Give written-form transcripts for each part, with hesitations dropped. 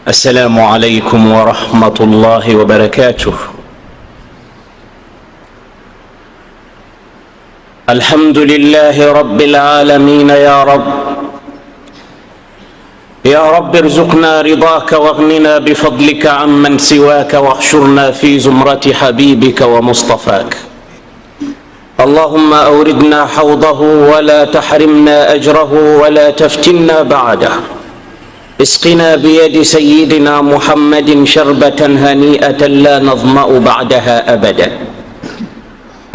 السلام عليكم ورحمة الله وبركاته. الحمد لله رب العالمين. يا رب ارزقنا رضاك واغننا بفضلك عمن سواك، واحشرنا في زمرة حبيبك ومصطفاك. اللهم أوردنا حوضه ولا تحرمنا أجره ولا تفتنا بعده. اسقنا بيد سيدنا محمد شربة هنيئة لا نظمأ بعدها أبدا.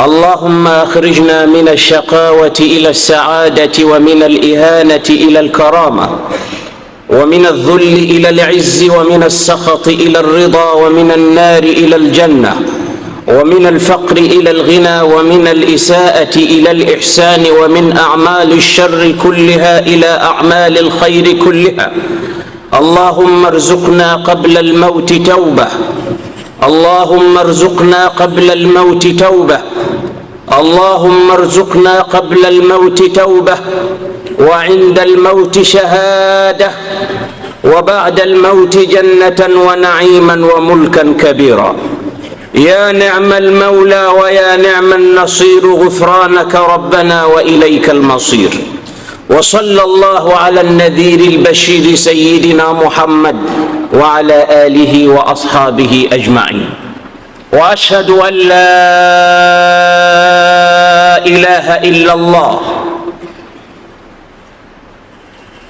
اللهم أخرجنا من الشقاوة إلى السعادة، ومن الإهانة إلى الكرامة، ومن الذل إلى العز، ومن السخط إلى الرضا، ومن النار إلى الجنة، ومن الفقر إلى الغنى، ومن الإساءة إلى الإحسان، ومن أعمال الشر كلها إلى أعمال الخير كلها. اللهم ارزقنا قبل الموت توبة. اللهم ارزقنا قبل الموت توبة. اللهم ارزقنا قبل الموت توبة، وعند الموت شهادة، وبعد الموت جنة ونعيما وملكا كبيرا. يا نعم المولى ويا نعم النصير، غفرانك ربنا وإليك المصير. وصلى الله على النذير البشير سيدنا محمد وعلى آله وأصحابه أجمعين. وأشهد أن لا إله إلا الله،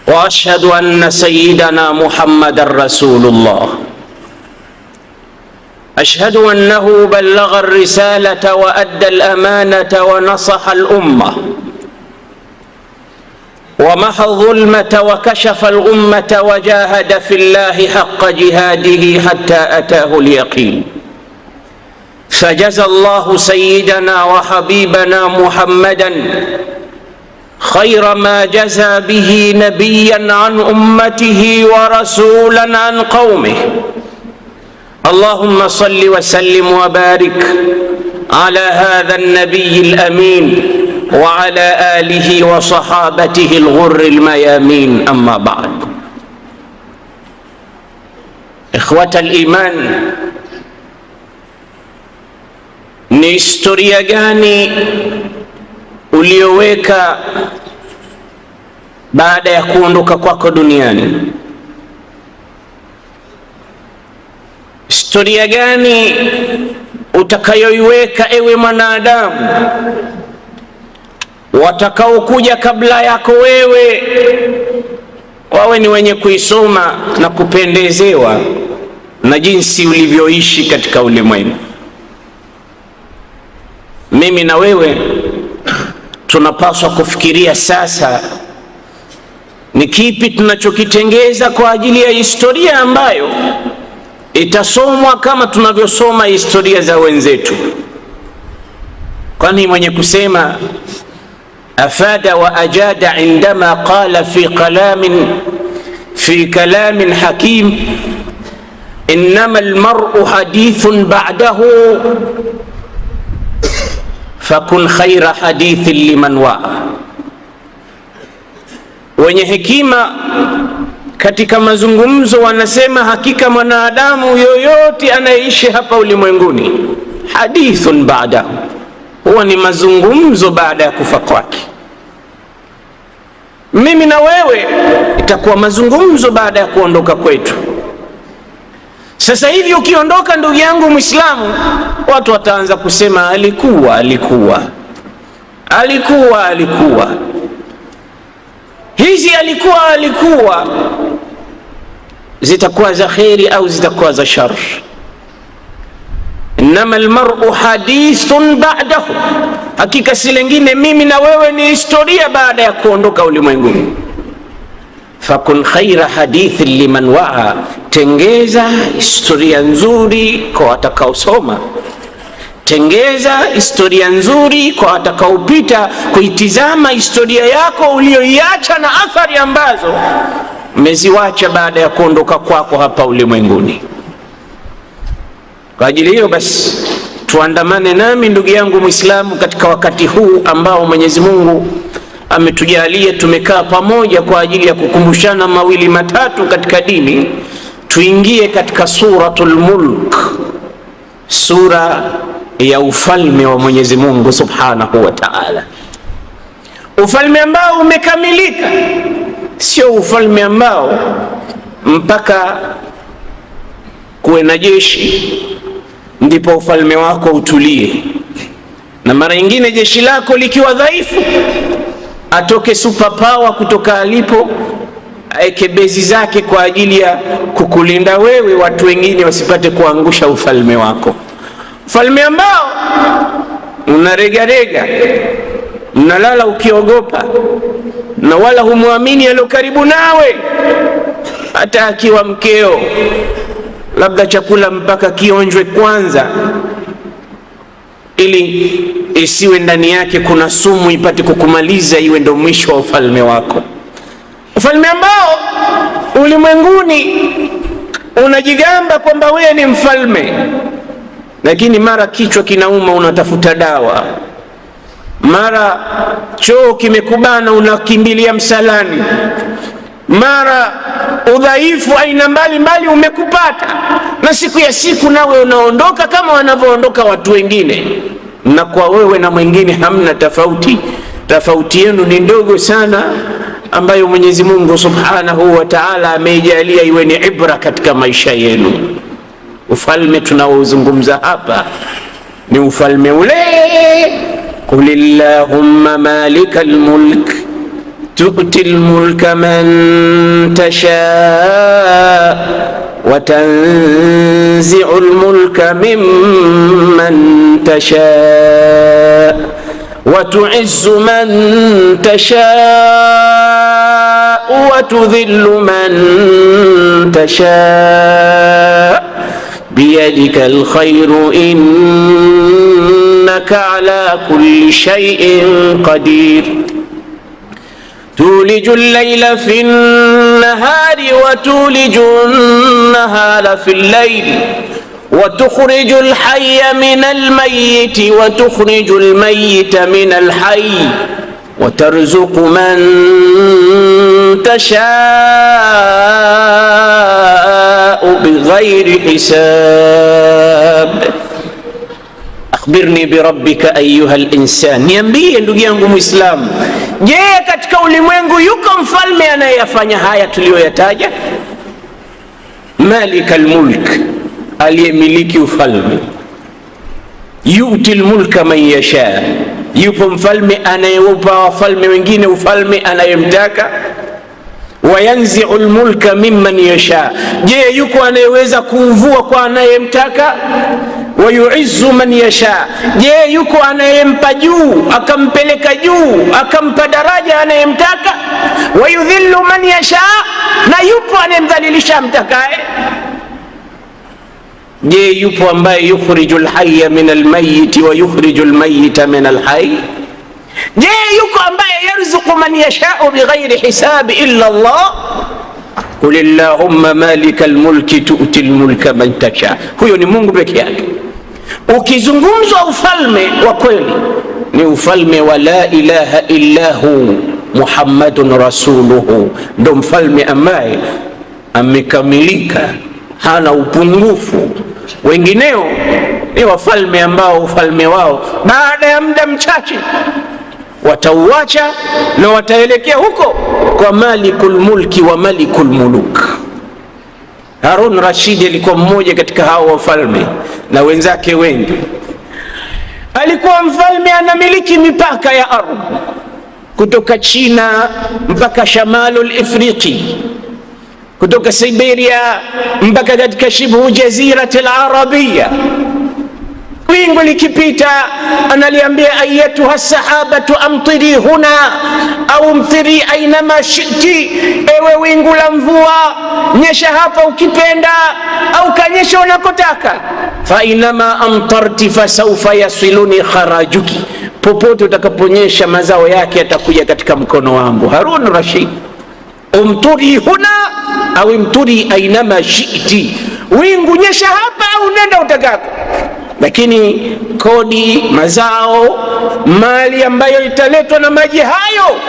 وأشهد أن سيدنا محمد رسول الله. أشهد أنه بلغ الرسالة وأدى الأمانة ونصح الأمة، ومحى الظلمة وكشف الغمة، وجاهد في الله حق جهاده حتى أتاه اليقين. فجزى الله سيدنا وحبيبنا محمدا خير ما جزى به نبيا عن أمته ورسولا عن قومه. اللهم صل وسلم وبارك على هذا النبي الأمين وعلى آله وصحابته الغر الميامين. أما بعد، إخوة الإيمان، ni historia gani ulioweka baada ya kuondoka kwako duniani? Historia gani utakayoiweka ewe mwanadamu watakaokuja kabla yako wewe wawe ni wenye kuisoma na kupendezewa na jinsi ulivyoishi katika ulimwengu? Mimi na wewe tunapaswa kufikiria sasa ni kipi tunachokitengeza kwa ajili ya historia ambayo itasomwa kama tunavyosoma historia za wenzetu. Kwani mwenye kusema afada wa ajada indama qala fi kalamin hakim, innama almar'u hadithun ba'dahu fakun khaira hadithin liman waa. Wenye hekima katika mazungumzo wanasema hakika mwanadamu yoyote anayeishi hapa ulimwenguni hadithun ba'dahu, huwa ni mazungumzo baada ya kufa kwake. Mimi na wewe itakuwa mazungumzo baada ya kuondoka kwetu. Sasa hivi ukiondoka, ndugu yangu Muislamu, watu wataanza kusema alikuwa. Hizi alikuwa zitakuwa za kheri au zitakuwa za shar. Innama almar'u hadithun ba'dahu, hakika si lingine mimi na wewe ni historia baada ya kuondoka ulimwenguni. Fakun khaira hadithin liman waa, tengeza historia nzuri kwa watakaosoma, tengeza historia nzuri kwa watakaopita kuitizama historia yako uliyoiacha na athari ambazo umeziwacha baada ya kuondoka kwako hapa ulimwenguni. Kwa ajili hiyo basi, tuandamane nami ndugu yangu Muislamu katika wakati huu ambao Mwenyezi Mungu ametujalia tumekaa pamoja kwa ajili ya kukumbushana mawili matatu katika dini, tuingie katika suratul Mulk, sura ya ufalme wa Mwenyezi Mungu Subhanahu wa Ta'ala. Ufalme ambao umekamilika, sio ufalme ambao mpaka kuwe na jeshi ndipo ufalme wako utulie, na mara nyingine jeshi lako likiwa dhaifu, atoke super power kutoka alipo aeke bezi zake kwa ajili ya kukulinda wewe, watu wengine wasipate kuangusha ufalme wako. Ufalme ambao unaregarega, unalala ukiogopa, na wala humwamini aliyo karibu nawe, hata akiwa mkeo, labda chakula mpaka kionjwe kwanza, ili isiwe ndani yake kuna sumu ipate kukumaliza, iwe ndo mwisho wa ufalme wako. Ufalme ambao ulimwenguni unajigamba kwamba wewe ni mfalme, lakini mara kichwa kinauma unatafuta dawa, mara choo kimekubana unakimbilia msalani, mara udhaifu aina mbalimbali umekupata, na siku ya siku nawe unaondoka kama wanavyoondoka watu wengine, na kwa wewe na mwingine hamna tofauti. Tofauti yenu ni ndogo sana, ambayo Mwenyezi Mungu Subhanahu wa Ta'ala ameijalia iwe ni ibra katika maisha yenu. Ufalme tunaozungumza hapa ni ufalme ule, qulillahumma malikal mulk tu'til mulka man tasha wa tanzi'ul mulka mimman tasha wa tu'izzu man tasha wa tudhillu man tasha biyadika alkhayru innaka ala kulli shay'in qadir. تولج الليل في النهار وتولج النهار في الليل وتخرج الحي من الميت وتخرج الميت من الحي وترزق من تشاء بغير حساب. Akhbirni birabbika ayuha al-insan, niambie ndugu yangu Muislamu, je, katika ulimwengu yuko mfalme anayeyafanya haya tuliyoyataja? Malikal mulk, aliyemiliki ufalme. Yu'ti al-mulka man yasha, yupo mfalme anayewapa wafalme wengine ufalme anayemtaka. Wayanzi'u al-mulka mimman yasha, je, yuko anayeweza kuuvua kwa anayemtaka? Wayuizzu man yasha, je, yuko anayempa juu akampeleka juu akampa daraja anayemtaka? Wayudhillu man yasha, na yupo anayemdhalilisha amtakaye? Je, yupo ambaye yukhrijul hayya min almayyit wa yukhrijul mayyita min alhayy? Je, yuko ambaye yarzuqu man yasha'u bighairi hisabi illa Allah? Qul illahumma malikal mulki tu'til mulka man tasha. Huyo ni Mungu peke yake. Ukizungumzwa ufalme wa kweli, ni ufalme wa la ilaha illa hu Muhammadun rasuluhu, ndo mfalme ambaye amekamilika, hana upungufu. Wengineo ni wafalme ambao ufalme wao baada ya muda mchache watauacha na wataelekea huko kwa malikul mulki wa malikul muluk. Harun Rashid alikuwa mmoja katika hao wafalme na wenzake wengi. Alikuwa mfalme anamiliki mipaka ya ardhi kutoka China mpaka Shamalul Ifriqi, kutoka Siberia mpaka katika shibhu jaziratil Arabia. Wingu likipita analiambia ayatuha sahabatu amtiri huna au mtiri ainama shiti, ewe wingu la mvua nyesha hapa ukipenda au kanyesha unakotaka. Fa inama amtarti fasawfa yasiluni kharajuki, popote utakaponyesha mazao yake yatakuja katika mkono wangu. Harun Rashid, umturi huna au umturi ainama shiti, wingu nyesha hapa au nenda utakako, lakini kodi, mazao, mali ambayo italetwa na maji hayo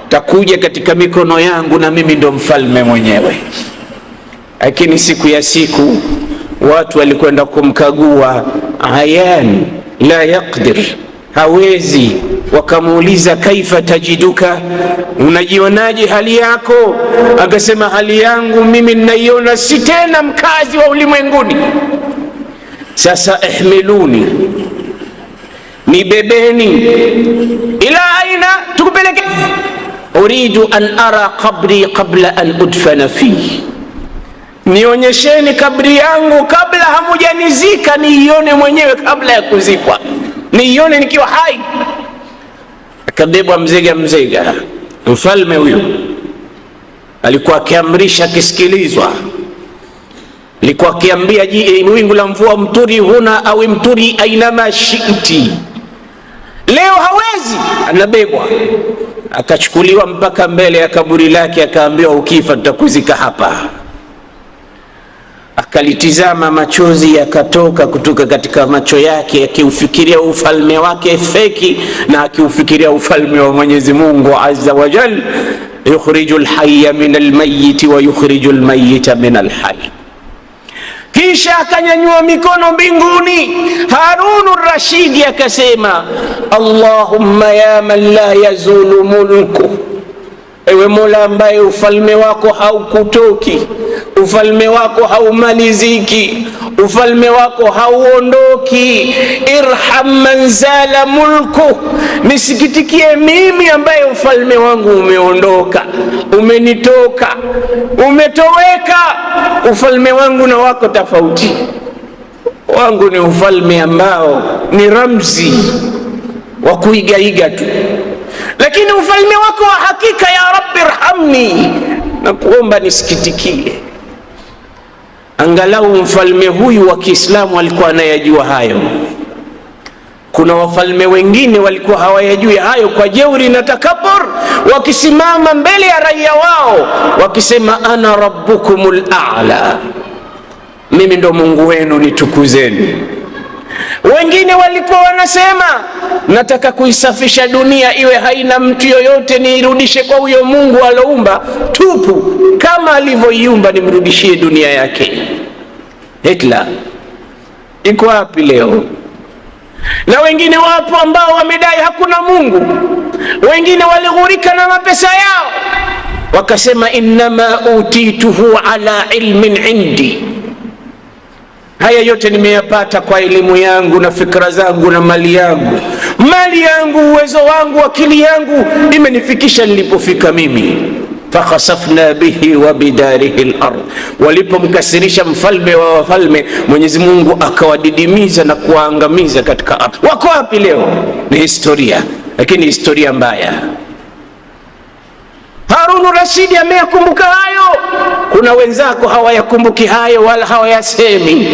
takuja katika mikono yangu, na mimi ndo mfalme mwenyewe. Lakini siku ya siku watu walikwenda kumkagua, ayan la yaqdir, hawezi. Wakamuuliza, kaifa tajiduka, unajionaje hali yako? Akasema, hali yangu mimi ninaiona si tena mkazi wa ulimwenguni. Sasa ihmiluni, nibebeni. Ila aina, tukupeleke. Uridu an ara qabri qabla an udfana fihi, nionyesheni kabri yangu kabla hamujanizika, niione mwenyewe kabla ya kuzikwa, niione nikiwa hai. Akabebwa mzega. Mfalme huyo alikuwa akiamrisha, akisikilizwa. Alikuwa akiambia, wingu la mvua mturi huna au mturi ainama shiti. Leo hawezi, anabebwa akachukuliwa mpaka mbele ya kaburi lake, akaambiwa, ukifa tutakuzika hapa. Akalitizama, machozi yakatoka kutoka katika macho yake, akiufikiria ufalme wake feki na akiufikiria ufalme wa Mwenyezi Mungu Azza wa Jalla, yukhrijul hayya minal mayyit wa yukhrijul mayyita minal hayy. Kisha akanyanyua mikono mbinguni. Harun Rashidi akasema, Allahumma ya man la yazulu mulku, ewe Mola ambaye ufalme wako haukutoki, ufalme wako haumaliziki, ufalme wako hauondoki. Irham man zala mulku, nisikitikie mimi ambaye ufalme wangu umeondoka, umenitoka, umetoweka. Ufalme wangu na wako tofauti. Wangu ni ufalme ambao ni ramzi wa kuigaiga tu, lakini ufalme wako wa hakika, ya Rabbi irhamni, na kuomba nisikitikie. Angalau mfalme huyu wa Kiislamu alikuwa anayajua hayo. Kuna wafalme wengine walikuwa hawayajui hayo, kwa jeuri na takabur, wakisimama mbele ya raia wao wakisema, ana rabbukumul a'la, mimi ndo Mungu wenu, nitukuzeni. Wengine walikuwa wanasema, nataka kuisafisha dunia iwe haina mtu yoyote, niirudishe kwa huyo Mungu aloumba tupu, kama alivyoiumba nimrudishie dunia yake. Hitler iko wapi leo? Na wengine wapo ambao wamedai hakuna Mungu. Wengine walighurika na mapesa yao, wakasema, innama utituhu ala ilmin indi, haya yote nimeyapata kwa elimu yangu na fikra zangu na mali yangu. Mali yangu, uwezo wangu, akili yangu imenifikisha nilipofika mimi. Fakhasafna bihi wa bidarihi al-ard, walipomkasirisha mfalme wa wafalme, Mwenyezi Mungu akawadidimiza na kuwaangamiza katika ardhi. Wako wapi leo? Ni historia, lakini historia mbaya. Harun Rashidi ameyakumbuka hayo. Kuna wenzako hawayakumbuki hayo wala hawayasemi.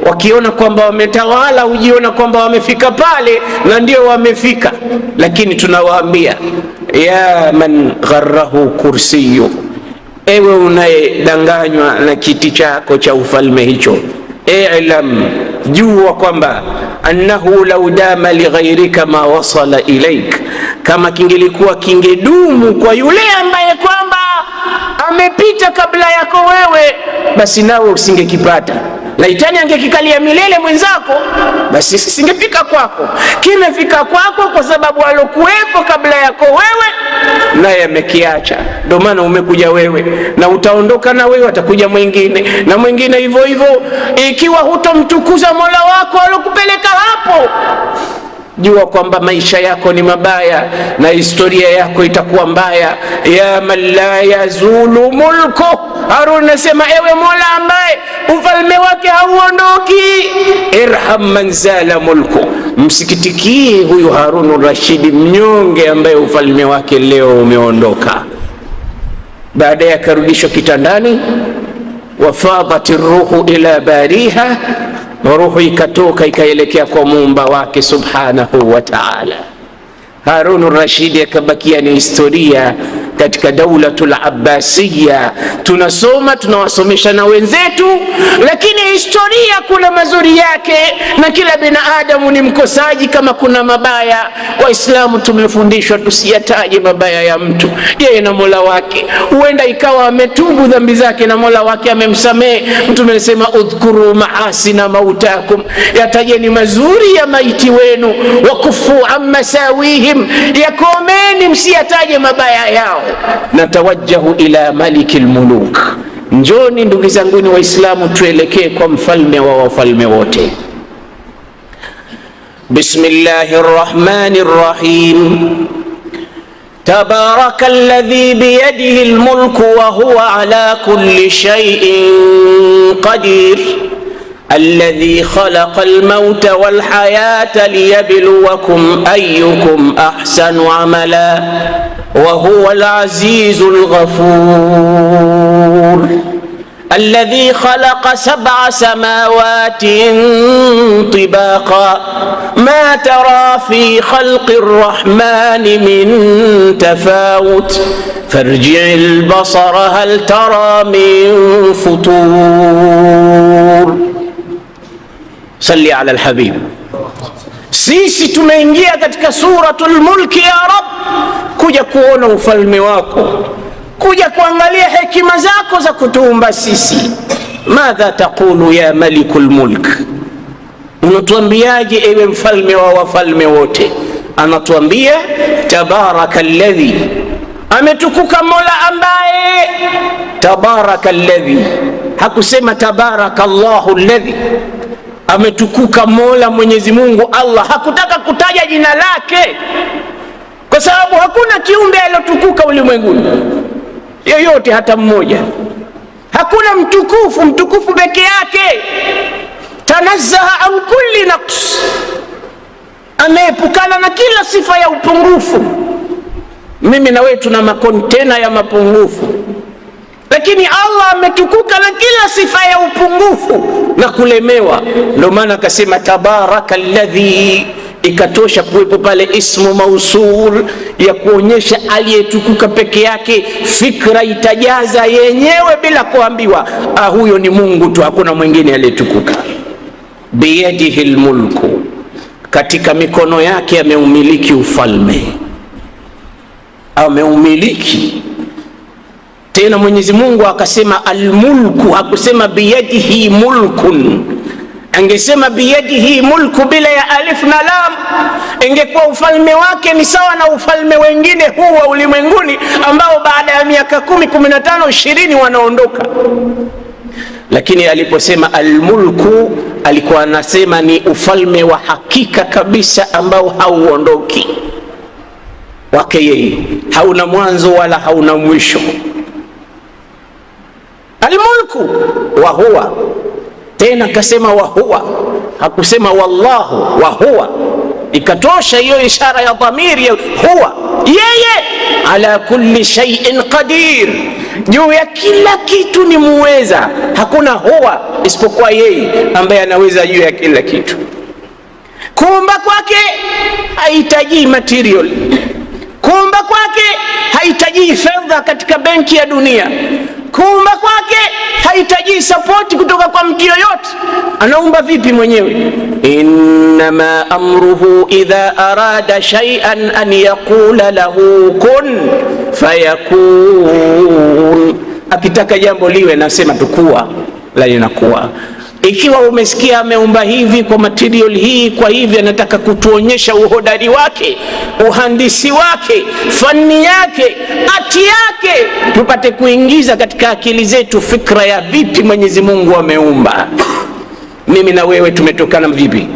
Wakiona kwamba wametawala, hujiona kwamba wamefika pale, na ndio wamefika. Lakini tunawaambia, ya man gharrahu kursiyu, ewe unayedanganywa na kiti chako cha ufalme hicho, i'lam, jua kwamba annahu law dama li ghayrika ma wasala ilaik, kama kingelikuwa kingedumu kwa yule ambaye kwamba amepita kabla yako wewe, basi nawe usingekipata. Laitani angekikalia milele mwenzako, basi singefika kwako. Kimefika kwako kwa sababu alokuwepo kabla yako wewe naye amekiacha. Ndio maana umekuja wewe, na utaondoka na wewe, atakuja mwingine na mwingine hivyo hivyo. Ikiwa hutomtukuza Mola wako alokupeleka hapo, jua kwamba maisha yako ni mabaya na historia yako itakuwa mbaya. Ya man la yazulu mulku, Harun nasema, ewe Mola ambaye ufalme wake hauondoki, irham man zala mulku, msikitikie huyu Harun Rashidi mnyonge ambaye ufalme wake leo umeondoka. Baadaye akarudishwa kitandani, wafadhati ruhu ila bariha, roho ikatoka ikaelekea kwa muumba wake subhanahu wa ta'ala. Harun Rashidi akabakia ni historia katika Daulatul Abbasiyya, tunasoma tunawasomesha na wenzetu, lakini historia kuna mazuri yake, na kila binadamu ni mkosaji. Kama kuna mabaya, Waislamu tumefundishwa tusiyataje mabaya ya mtu, yeye na Mola wake. Huenda ikawa ametubu dhambi zake na Mola wake amemsamehe. Mtume alisema udhkuru maasina mautakum, yatajeni mazuri ya maiti wenu, wakufu an masawihim, yakomeni msiyataje mabaya yao. Natawajjahu ila malikil muluk, njoni ndugu zanguni Waislamu tuelekee kwa mfalme wa wafalme wote. Bismillahir Rahmanir Rahim. تبارك الذي بيده الملك وهو على كل شيء قدير الذي خلق الموت والحياة ليبلوكم أيكم أحسن عملا وهو العزيز الغفور الذي خلق 7 سماوات طباقا ما ترى في خلق الرحمن من تفاوت فارجع البصر هل ترى من فطور. صلي على الحبيب. Sisi tumeingia katika suratul mulki ya Rab kuja kuona ufalme wako, kuja kuangalia hekima zako za kutuumba sisi. Madha taqulu ya malikul mulk, unatuambiaje ewe mfalme wa wafalme wote? Anatuambia tabaraka alladhi, ametukuka Mola ambaye, tabaraka alladhi, hakusema tabaraka Allahu alladhi. Ametukuka Mola Mwenyezi Mungu Allah, hakutaka kutaja jina lake kwa sababu hakuna kiumbe aliyotukuka ulimwenguni yoyote hata mmoja. Hakuna mtukufu peke yake. Tanazzaha an kulli naqs, ameepukana na kila sifa ya upungufu. Mimi na wewe tuna makontena ya mapungufu, lakini Allah ametukuka na kila sifa ya upungufu na kulemewa. Ndio maana akasema tabaraka alladhi, ikatosha kuwepo pale ismu mausul ya kuonyesha aliyetukuka peke yake. Fikra itajaza yenyewe bila kuambiwa, huyo ni Mungu tu, hakuna mwingine aliyetukuka. Biyadihi almulku, katika mikono yake ameumiliki ufalme, ameumiliki. Tena Mwenyezi Mungu akasema almulku, hakusema biyadihi mulkun. Angesema biyadihi mulku bila ya alif na lam, ingekuwa ufalme wake ni sawa na ufalme wengine huu wa ulimwenguni ambao baada ya miaka 10, 15, 20 wanaondoka. Lakini aliposema almulku, alikuwa anasema ni ufalme wa hakika kabisa ambao hauondoki, wake yeye, hauna mwanzo wala hauna mwisho. Almulku wa huwa, tena kasema wa huwa, hakusema wallahu, wa huwa. Ikatosha hiyo ishara ya dhamiri ya huwa, yeye ala kulli shay'in qadir, juu ya kila kitu ni muweza. Hakuna huwa isipokuwa yeye ambaye anaweza juu ya kila kitu. Kuumba kwake hahitaji material, kuumba kwake hahitaji fedha katika benki ya dunia, kuumba kwake hahitaji support kutoka kwa mtu yoyote. Anaumba vipi mwenyewe? Innama amruhu idha arada shay'an an yaqula lahu kun fayakun, akitaka jambo liwe nasema tukua, la linakuwa. Ikiwa umesikia ameumba hivi kwa material hii, kwa hivi anataka kutuonyesha uhodari wake, uhandisi wake, fani yake, ati yake, tupate kuingiza katika akili zetu fikra ya vipi Mwenyezi Mungu ameumba. Mimi na wewe tumetokana vipi?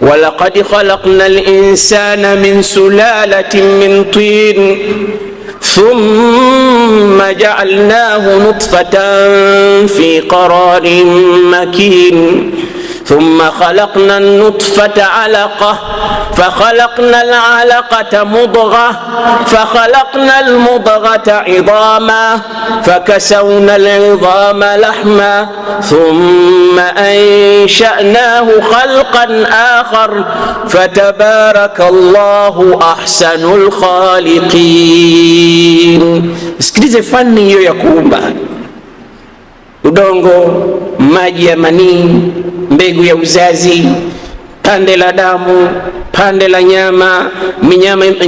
walaqad khalaqnal insana min sulalatin min tin ثم جعلناه نطفة في قرار مكين ثم خلقنا النطفة علقة فخلقنا العلقة مضغة فخلقنا المضغة عظاما فكسونا العظام لحما ثم أنشأناه خلقا آخر فتبارك الله أحسن الخالقين. Sikilize fani hiyo ya kuumba: udongo, maji ya manii, mbegu ya uzazi, pande la damu, pande la nyama,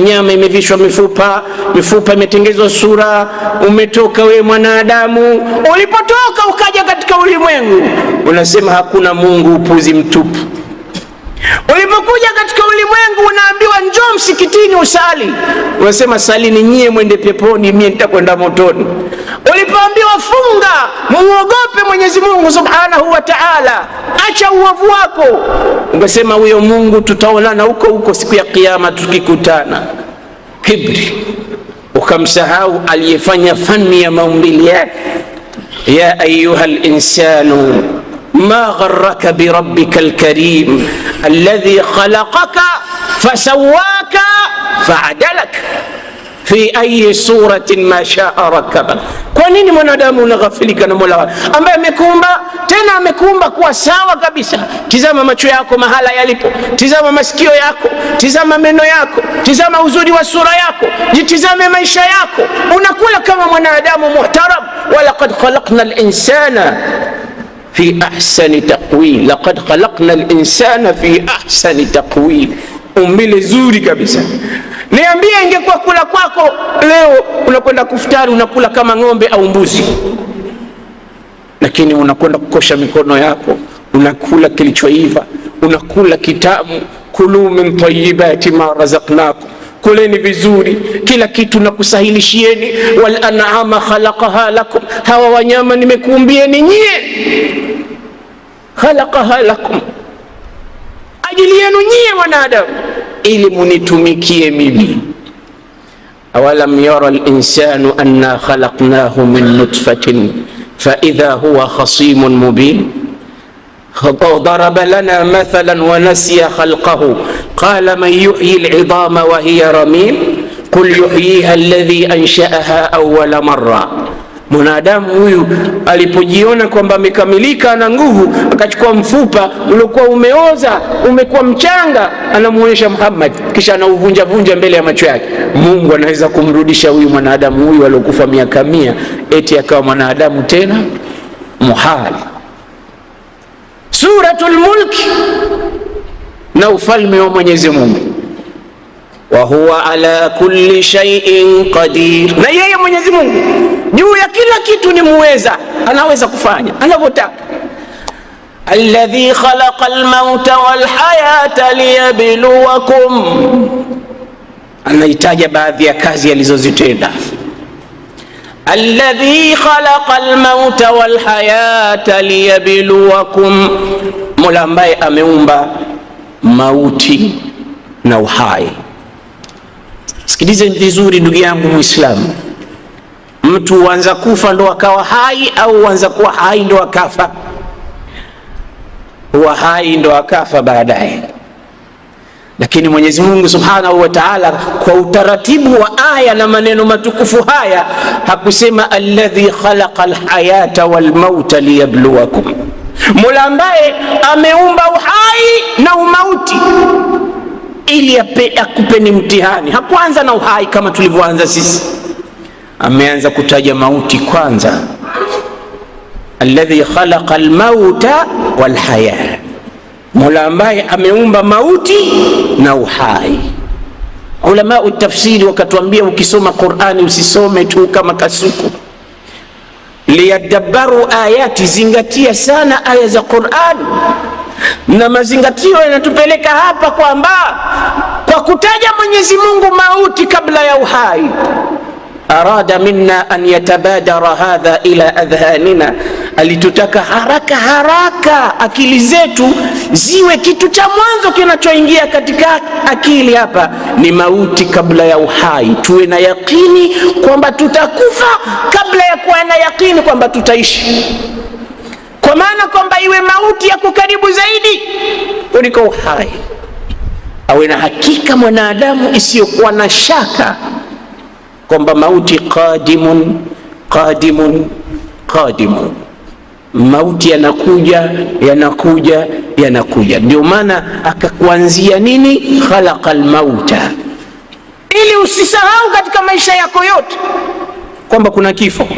nyama imevishwa mifupa, mifupa imetengezwa sura. Umetoka we mwanadamu, ulipotoka ukaja katika ulimwengu unasema hakuna Mungu, upuzi mtupu. Ulipokuja katika ulimwengu unaambiwa njoo msikitini usali, unasema salini nyie mwende peponi, mimi nitakwenda motoni. Ulipoambiwa funga, muogope Mwenyezi Mungu Subhanahu wa Ta'ala, acha uovu wako, ungesema huyo Mungu tutaonana huko huko siku ya kiyama tukikutana. Kibri, ukamsahau aliyefanya fani ya maumbili yake. Ya ayuha al-insanu ما غرك بربك الكريم الذي خلقك فسواك فعدلك في أي صورة ما شاء ركبك. Kwa nini mwanadamu unaghafilika na Mola ambaye amekuumba, tena amekuumba kuwa sawa kabisa? Tizama macho yako mahala yalipo, tizama masikio yako, tizama meno yako, tizama uzuri wa sura yako, jitizame maisha yako. Unakula kama mwanadamu muhtaram. Walaqad khalaqna al-insana fi ahsani taqwim, laqad khalaqna al-insana fi ahsani taqwim, umbile zuri kabisa. Niambie, ingekuwa kula kwako leo unakwenda kufutari unakula kama ng'ombe au mbuzi, lakini unakwenda kukosha mikono yako, unakula kilichoiva, unakula kitamu. Kulu min tayyibati ma razaqnakum, kuleni vizuri, kila kitu nakusahilishieni. Wal an'ama khalaqaha lakum, hawa wanyama nimekuumbieni nyie. Khalaqaha lakum, ajili yenu nyie wanadamu, ili munitumikie mimi. Awalam yara al-insanu anna khalaqnahu min nutfatin fa idha huwa khasimun mubin. ضرب لنا مثلا ونسي خلقه قال من يحيي العظام وهي رميم قل يحييها الذي أنشأها أول مرة. Mwanadamu huyu alipojiona kwamba amekamilika na nguvu, akachukua mfupa uliokuwa umeoza, umekuwa mchanga, anamuonyesha Muhammad, kisha anauvunja vunja mbele ya macho yake. Mungu anaweza kumrudisha huyu mwanadamu huyu aliyokufa miaka 100 eti akawa mwanadamu tena? Muhali. Suratul Mulk, na ufalme wa Mwenyezi Mungu. Wa huwa ala kulli shay'in qadir, na yeye Mwenyezi Mungu juu ya kila kitu ni muweza, anaweza kufanya anavyotaka. Alladhi khalaqa al-mauta wal hayata liyabluwakum, anaitaja baadhi ya kazi alizozitenda. Alladhi khalaqa al-mauta wal hayata liyabluwakum, Mola ambaye ameumba mauti na uhai. Sikilize vizuri ndugu yangu Muislamu, mtu huanza kufa ndo akawa hai, au huanza kuwa hai ndo akafa? Huwa hai ndo akafa baadaye. Lakini Mwenyezi Mungu Subhanahu wa Ta'ala kwa utaratibu wa aya na maneno matukufu haya hakusema alladhi khalaqa alhayata walmauta liyabluwakum, Mola ambaye ameumba uhai na umauti ili akupeni mtihani. Hakuanza na uhai kama tulivyoanza sisi, ameanza kutaja mauti kwanza. Alladhi khalaqa almauta walhaya, Mola ambaye ameumba mauti na uhai. Ulama utafsiri wakatuambia, ukisoma Qur'ani usisome tu kama kasuku. Liyadabbaru ayati, zingatia sana aya za Qur'ani. Na mazingatio yanatupeleka hapa kwamba kwa kutaja Mwenyezi Mungu mauti kabla ya uhai, arada minna an yatabadara hadha ila adhanina, alitutaka haraka haraka akili zetu ziwe kitu cha mwanzo kinachoingia katika akili hapa ni mauti kabla ya uhai. Tuwe na yakini kwamba tutakufa kabla ya kuwa na yakini kwamba tutaishi, kwa maana kwamba iwe mauti yako karibu zaidi niko uhai. Awe na hakika mwanadamu isiyokuwa na shaka kwamba mauti qadimun qadimun qadimun, mauti yanakuja yanakuja yanakuja. Ndio maana akakuanzia nini, khalaqal mauta, ili usisahau katika maisha yako yote kwamba kuna kifo.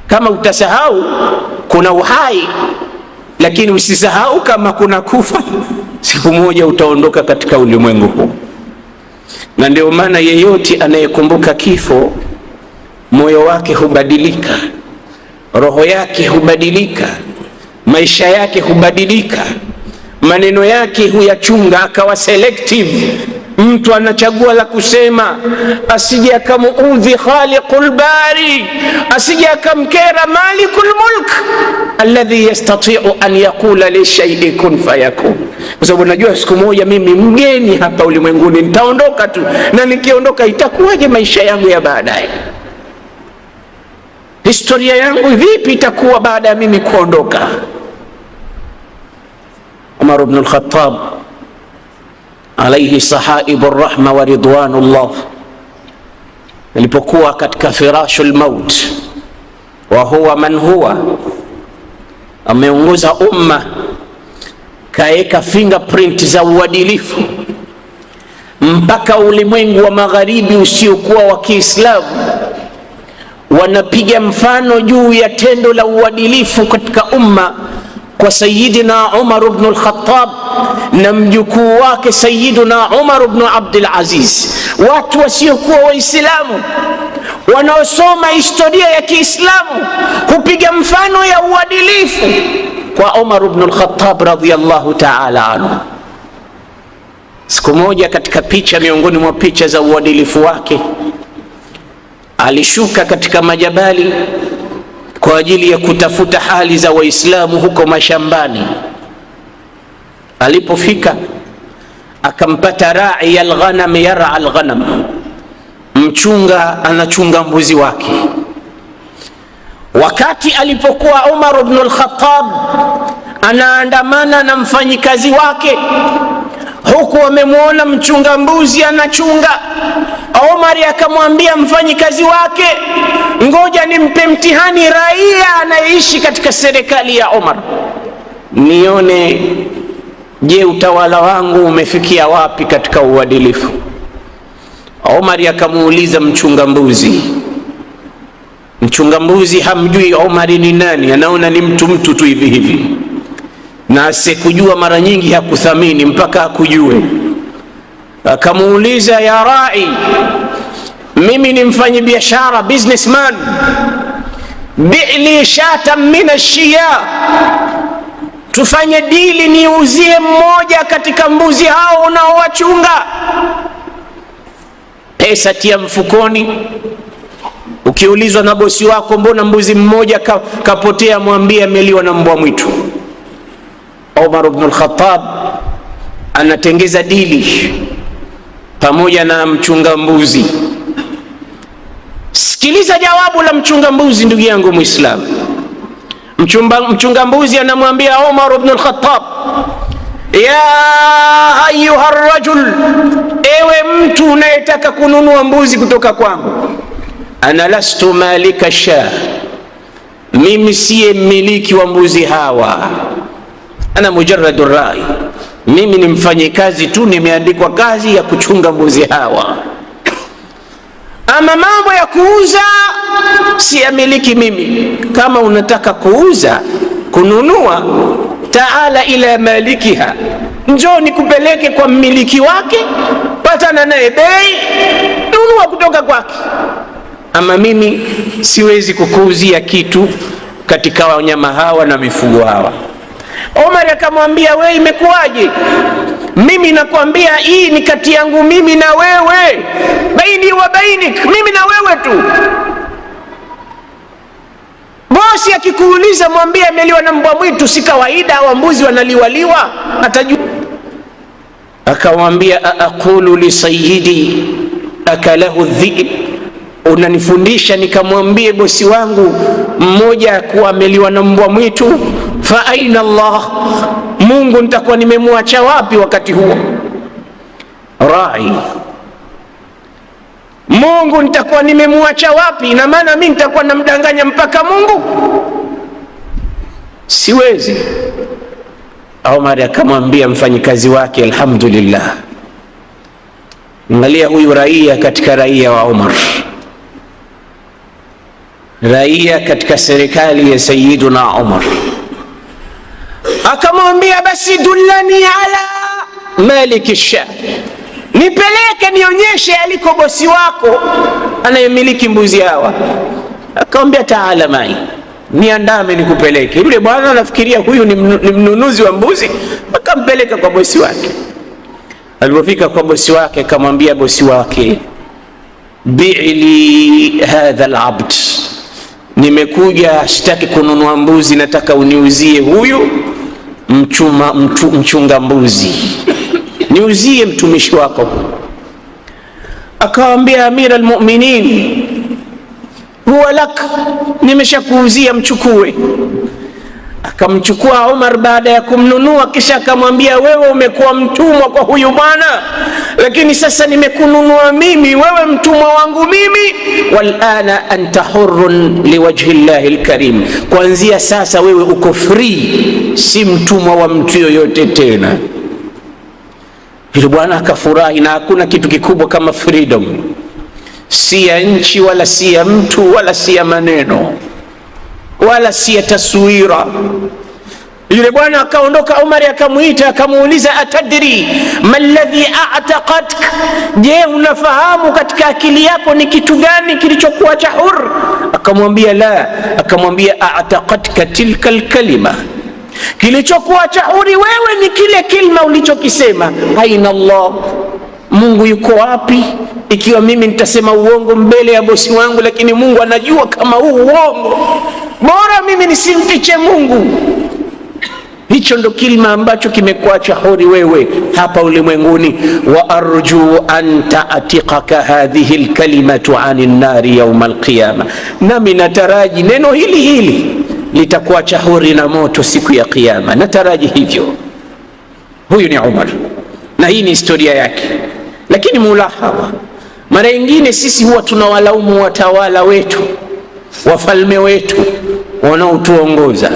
Kama utasahau kuna uhai, lakini usisahau kama kuna kufa. Siku moja utaondoka katika ulimwengu huu. Na ndio maana yeyote anayekumbuka kifo, moyo wake hubadilika, roho yake hubadilika, maisha yake hubadilika, maneno yake huyachunga, akawa selective. Mtu anachagua la kusema, asije akamuudhi khaliqul bari, asije akamkera malikul mulk alladhi yastati'u an yaqula li shay'in kun fayakun. Kwa sababu najua siku moja mimi mgeni hapa ulimwenguni, nitaondoka tu, na nikiondoka itakuwaje maisha yangu ya baadaye? Historia yangu vipi itakuwa baada ya mimi kuondoka? Umar ibn al-Khattab alayhi sahaibu rahma wa ridwanullah, alipokuwa katika firashul maut wa huwa man huwa, ameongoza umma, kaeka fingerprint za uadilifu mpaka ulimwengu wa magharibi usiokuwa wa Kiislamu wanapiga mfano juu ya tendo la uadilifu katika umma kwa Sayyidina Umar ibn al-Khattab na mjukuu wake Sayyidina Umar ibn Abdul Aziz. Watu wasiokuwa Waislamu wanaosoma historia ya Kiislamu kupiga mfano ya uadilifu kwa Umar ibn al-Khattab radhiyallahu ta'ala anhu. Siku moja katika picha miongoni mwa picha za uadilifu wake, alishuka katika majabali kwa ajili ya kutafuta hali za Waislamu huko mashambani. Alipofika akampata ra'i al-ghanam yar'a al-ghanam, mchunga anachunga mbuzi wake. Wakati alipokuwa Umar ibn al-Khattab anaandamana na mfanyikazi wake, huku wamemwona mchunga mbuzi anachunga, Umar akamwambia mfanyikazi wake, ngoja nimpe mtihani raia anayeishi katika serikali ya Umar, nione je, utawala wangu umefikia wapi katika uadilifu. Umar akamuuliza mchunga mbuzi. Mchunga mbuzi hamjui Umar ni nani, anaona ni mtu tu hivi hivi, na asikujua mara nyingi hakuthamini mpaka akujue. Akamuuliza, ya rai, mimi ni mfanyi biashara, businessman, bi'li shatan min ash-shiya, tufanye dili niuzie mmoja katika mbuzi hao unaowachunga, pesa tia mfukoni. Ukiulizwa na bosi wako, mbona mbuzi mmoja kapotea, mwambie ameliwa na mbwa mwitu. Umar ibn al-Khattab anatengeza dili pamoja na mchunga mbuzi. Sikiliza jawabu la mchunga mbuzi, ndugu yangu Muislamu. Mchunga mbuzi anamwambia Umar ibn al-Khattab, ya ayuha rajul, ewe mtu unayetaka kununua mbuzi kutoka kwangu, ana lastu malika sha, mimi siye mmiliki wa mbuzi hawa, ana mujarradu rai, mimi ni mfanyikazi tu, nimeandikwa kazi ya kuchunga mbuzi hawa. Ama mambo ya kuuza siyamiliki mimi. Kama unataka kuuza, kununua, taala ila malikiha, njoo nikupeleke kwa mmiliki wake, patana naye bei, nunua kutoka kwake. Ama mimi siwezi kukuuzia kitu katika wanyama hawa na mifugo hawa. Umar akamwambia, wewe imekuwaje? Mimi nakwambia hii ni kati yangu mimi na wewe, baini wa bainik, mimi na wewe tu. Bosi akikuuliza mwambie ameliwa na mbwa mwitu, si kawaida wa mbuzi wanaliwaliwa, atajua. Akamwambia, aqulu li sayyidi akalahu dhi'b, unanifundisha nikamwambie bosi wangu mmoja kuwa ameliwa na mbwa mwitu? Fa aina Allah, Mungu nitakuwa nimemwacha wapi wakati huo? Rai, Mungu nitakuwa nimemwacha wapi? Ina maana mimi nitakuwa namdanganya mpaka Mungu? Siwezi. Omar akamwambia mfanyikazi wake, alhamdulillah, angalia huyu raia katika raia wa Umar, raia katika serikali ya Sayyiduna Umar. Akamwambia, basi dullani ala malik ash-Sham, nipeleke nionyeshe aliko bosi wako anayemiliki mbuzi hawa. Akamwambia, taala mai, niandame nikupeleke. Yule bwana anafikiria huyu ni mnunuzi wa mbuzi, akampeleka kwa bosi wake. Alipofika kwa bosi wake, akamwambia bosi wake, bi'li hadha al-abd, nimekuja sitaki kununua mbuzi, nataka uniuzie huyu mchunga mbuzi, niuzie mtumishi wako. Akamwambia, amira almu'minin, huwa lak, nimeshakuuzia, mchukue. Akamchukua Umar baada ya kumnunua, kisha akamwambia, wewe umekuwa mtumwa kwa huyu bwana, lakini sasa nimekununua mimi, wewe mtumwa wangu mimi. Walana anta hurrun liwajhi llahi alkarim, kuanzia sasa wewe uko free, si mtumwa wa mtu yoyote tena. Yule bwana akafurahi, na hakuna kitu kikubwa kama freedom, si ya nchi wala si ya mtu wala si ya maneno wala si ya taswira. Yule bwana akaondoka. Umar akamuita akamuuliza, atadri ma alladhi a'taqatka, je, unafahamu katika akili yako ni kitu gani kilichokuacha huru? Akamwambia la. Akamwambia, a'taqatka tilka alkalima, kilichokuacha huru wewe ni kile kilma ulichokisema, aina Allah, Mungu yuko wapi? Ikiwa mimi nitasema uongo mbele ya bosi wangu, lakini Mungu anajua kama huu uongo, bora mimi nisimfiche Mungu. Hicho ndo kilima ambacho kimekuacha huru wewe hapa ulimwenguni. Wa arju an ta'tiqaka hadhihi alkalimatu anin nari yawm alqiyama, nami nataraji neno hili hili litakuacha huru na moto siku ya Kiyama, nataraji hivyo. Huyu ni Umar na hii ni historia yake. Lakini mulahadha, mara nyingine sisi huwa tunawalaumu watawala wetu, wafalme wetu wanaotuongoza,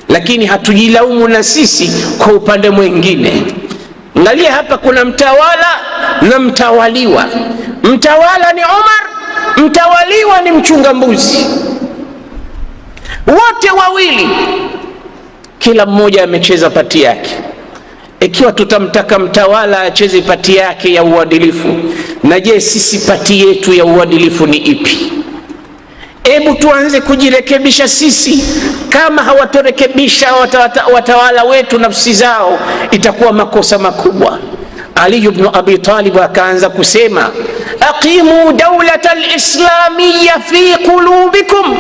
lakini hatujilaumu na sisi kwa upande mwingine. Angalia hapa, kuna mtawala na mtawaliwa. Mtawala ni Umar, mtawaliwa ni mchunga mbuzi. Wote wawili kila mmoja amecheza pati yake. Ikiwa tutamtaka mtawala acheze pati yake ya uadilifu, na je, sisi pati yetu ya uadilifu ni ipi? Hebu tuanze kujirekebisha sisi. Kama hawatorekebisha watawala wetu nafsi zao, itakuwa makosa makubwa. Ali ibn Abi Talib akaanza kusema, aqimu dawlata alislamiyya fi qulubikum,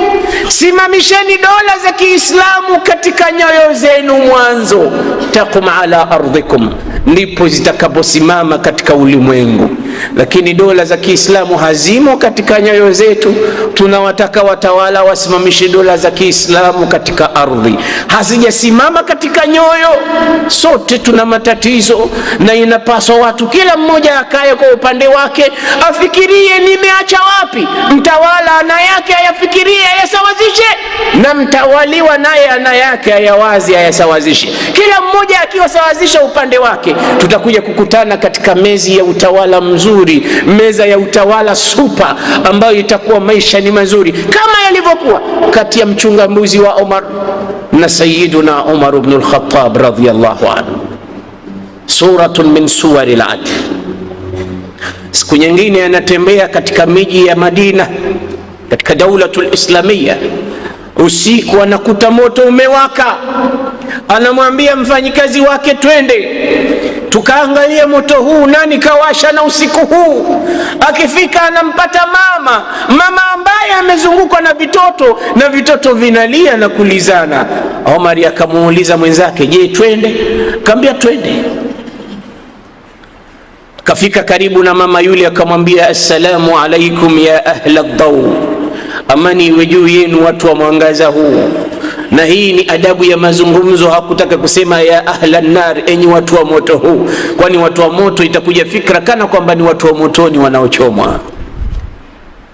simamisheni dola za Kiislamu katika nyoyo zenu mwanzo, taqum ala ardhikum, ndipo zitakaposimama katika ulimwengu. Lakini dola za Kiislamu hazimo katika nyoyo zetu. Tunawataka watawala wasimamishe dola za Kiislamu katika ardhi, hazijasimama katika nyoyo. Sote tuna matatizo, na inapaswa watu kila mmoja akae kwa upande wake, afikirie nimeacha wapi. Mtawala ana yake ayafikirie, ayasawazishe, na mtawaliwa naye ana yake ayawazi, ayasawazishe. Kila mmoja akiwasawazisha upande wake, tutakuja kukutana katika mezi ya utawala mzuri, meza ya utawala super, ambayo itakuwa maisha ni mazuri kama yalivyokuwa kati ya mchunga mbuzi wa Umar na Sayyiduna Umar ibn al-Khattab radhiyallahu anhu. Suratun min suwari al-adl. Siku nyingine anatembea katika miji ya Madina, katika daulatul islamia. Usiku anakuta moto umewaka, anamwambia mfanyikazi wake, twende tukaangalia moto huu, nani kawasha na usiku huu. Akifika anampata mama ambaye amezungukwa na vitoto, na vitoto vinalia na kulizana. Omar akamuuliza mwenzake, je, twende? Akamwambia twende. Kafika karibu na mama yule, akamwambia, assalamu alaikum ya ahla ad-daw, amani iwe juu yenu watu wa mwangaza huu. na hii ni adabu ya mazungumzo. Hakutaka kusema ya ahla nar, enyi watu wa moto huu, kwani watu wa moto itakuja fikra kana kwamba ni watu wa motoni wanaochomwa.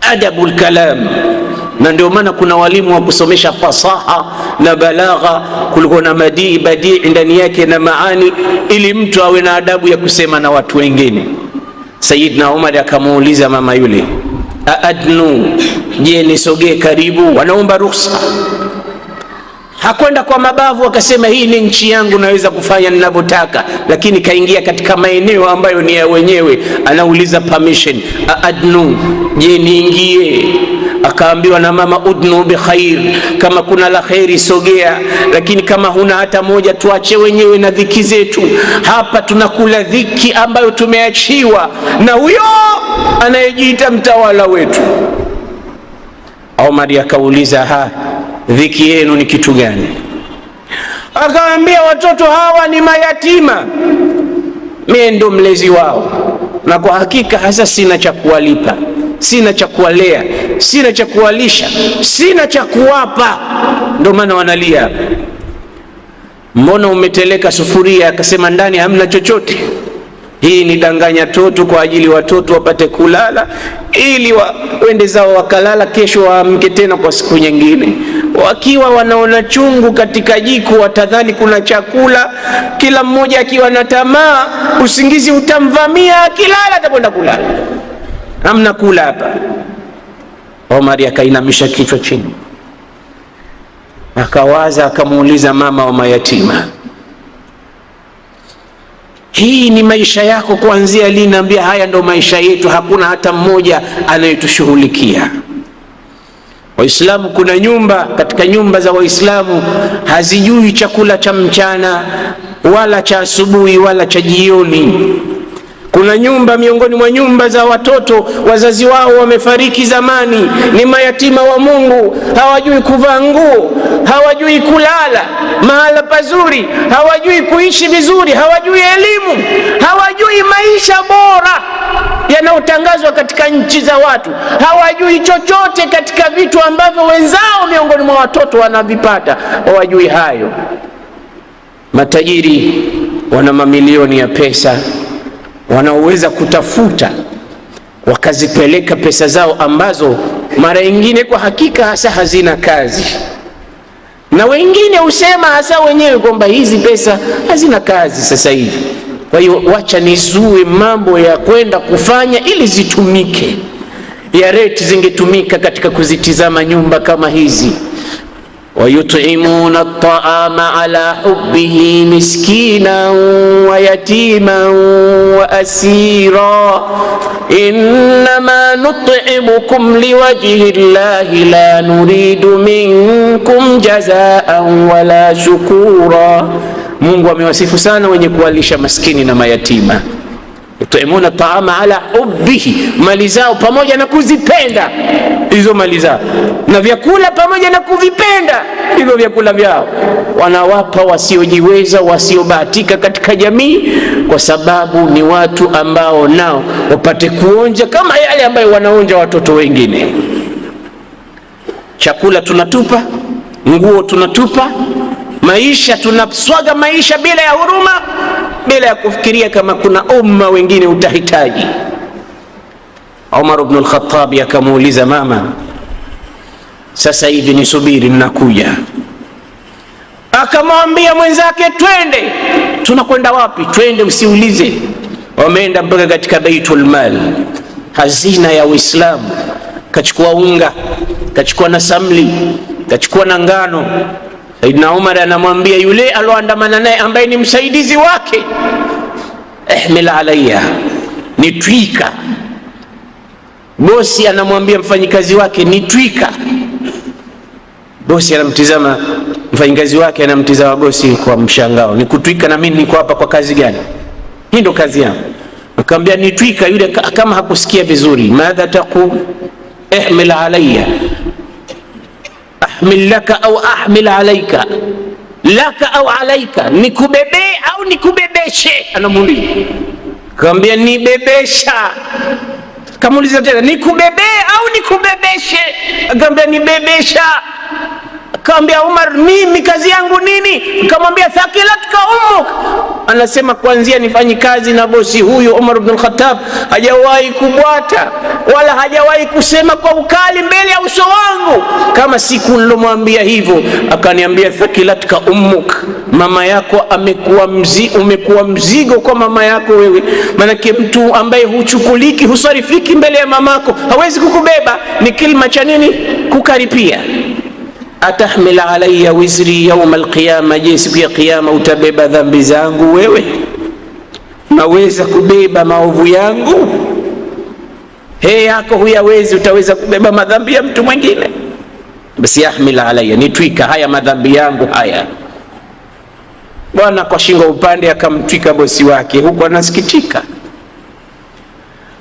Adabul kalam. Na ndio maana kuna walimu wa kusomesha fasaha na balagha, kulikuwa na badii ndani yake na maani, ili mtu awe na adabu ya kusema na watu wengine. Sayyidna Umar akamuuliza mama yule, aadnu, je nisogee karibu? Wanaomba ruhusa. Hakwenda kwa mabavu akasema hii ni nchi yangu, naweza kufanya ninavyotaka, lakini kaingia katika maeneo ambayo ni ya wenyewe, anauliza permission. Aadnu, je niingie? Akaambiwa na mama, udnu bi khair, kama kuna la khairi sogea, lakini kama huna hata moja tuache wenyewe na dhiki zetu. Hapa tunakula dhiki ambayo tumeachiwa na huyo anayejiita mtawala wetu. Omar akauliza, dhiki yenu ni kitu gani? Akaambia, watoto hawa ni mayatima, mimi ndo mlezi wao, na kwa hakika hasa sina cha kuwalipa, sina cha kuwalea, sina cha kuwalisha, sina cha kuwapa, ndio maana wanalia. Mbona umeteleka sufuria? Akasema, ndani hamna chochote. Hii ni danganya toto kwa ajili watoto wapate kulala, ili wende zao wakalala, kesho waamke tena kwa siku nyingine. Wakiwa wanaona chungu katika jiko, watadhani kuna chakula. Kila mmoja akiwa na tamaa, usingizi utamvamia, akilala atakwenda kulala. Hamna kula hapa. Omar akainamisha kichwa chini, akawaza, akamuuliza mama wa mayatima, hii ni maisha yako kuanzia lini? Naambia, haya ndo maisha yetu, hakuna hata mmoja anayetushughulikia. Waislamu, kuna nyumba katika nyumba za Waislamu hazijui chakula cha mchana wala cha asubuhi wala cha jioni. Kuna nyumba miongoni mwa nyumba za watoto wazazi wao wamefariki zamani, ni mayatima wa Mungu, hawajui kuvaa nguo, hawajui kulala mahala pazuri, hawajui kuishi vizuri, hawajui elimu, hawajui maisha bora yanayotangazwa katika nchi za watu, hawajui chochote katika vitu ambavyo wenzao miongoni mwa watoto wanavipata, hawajui hayo. Matajiri wana mamilioni ya pesa, wanaoweza kutafuta wakazipeleka pesa zao ambazo mara nyingine kwa hakika hasa hazina kazi, na wengine husema hasa wenyewe kwamba hizi pesa hazina kazi sasa hivi, kwa hiyo wacha nizue mambo ya kwenda kufanya ili zitumike. Ya reti zingetumika katika kuzitizama nyumba kama hizi. ويطعمون الطعام على حبه مسكينا ويتيما وأسيرا إنما نطعمكم لوجه الله لا نريد منكم جزاء ولا شكورا. Mungu amewasifu sana wenye kuwalisha maskini na mayatima. Yutimuna taama ala hubbihi, mali zao pamoja na kuzipenda hizo mali zao, na vyakula pamoja na kuvipenda hivyo vyakula vyao, wanawapa wasiojiweza, wasiobahatika katika jamii, kwa sababu ni watu ambao nao wapate kuonja kama yale ambayo wanaonja watoto wengine. Chakula tunatupa, nguo tunatupa, maisha tunaswaga maisha bila ya huruma, bila ya kufikiria kama kuna umma wengine utahitaji. Umar ibn al-Khattab akamuuliza mama, sasa hivi nisubiri, ninakuja. Akamwambia mwenzake, twende. Tunakwenda wapi? Twende, usiulize. Wameenda mpaka katika Baitul Mal, hazina ya Uislamu. Kachukua unga, kachukua na samli, kachukua na ngano. Saidna Umar anamwambia yule aloandamana naye ambaye ni msaidizi wake, ihmil alayya, nitwika. Bosi anamwambia mfanyikazi wake, nitwika. Bosi anamtizama mfanyikazi wake, anamtizama bosi kwa mshangao, nikutwika na mimi niko hapa kwa kazi gani? Hii ndo kazi yangu. Akamwambia nitwika. Yule kama hakusikia vizuri, madha taqul? Ihmil alayya, ahmil laka au ahmil alayka, laka au alayka, nikubebe au nikubebeshe? Anamuuliza. Akamwambia nibebesha. Kamuuliza tena, nikubebe au nikubebeshe? Akamwambia nibebesha. Akamwambia Umar, mimi kazi yangu nini? Akamwambia thaqilatka ummuk. Anasema kuanzia nifanyi kazi na bosi huyu Umar ibn al-Khattab hajawahi kubwata wala hajawahi kusema kwa ukali mbele ya uso wangu kama siku nilomwambia hivyo. Akaniambia thaqilatka ummuk, mama yako umekuwa mzigo kwa mama yako wewe. Manake mtu ambaye huchukuliki, husarifiki mbele ya mamako hawezi kukubeba. Ni kilima cha nini? Kukaripia. Atahmil alayya wizri yawm alqiyama, je siku ya kiyama utabeba dhambi zangu wewe? Naweza kubeba maovu yangu? Yako huyawezi, utaweza kubeba madhambi ya mtu mwingine? Basi yahmil alayya, nitwika haya madhambi yangu haya. Bwana kwa shingo upande akamtwika bosi wake, huko anasikitika.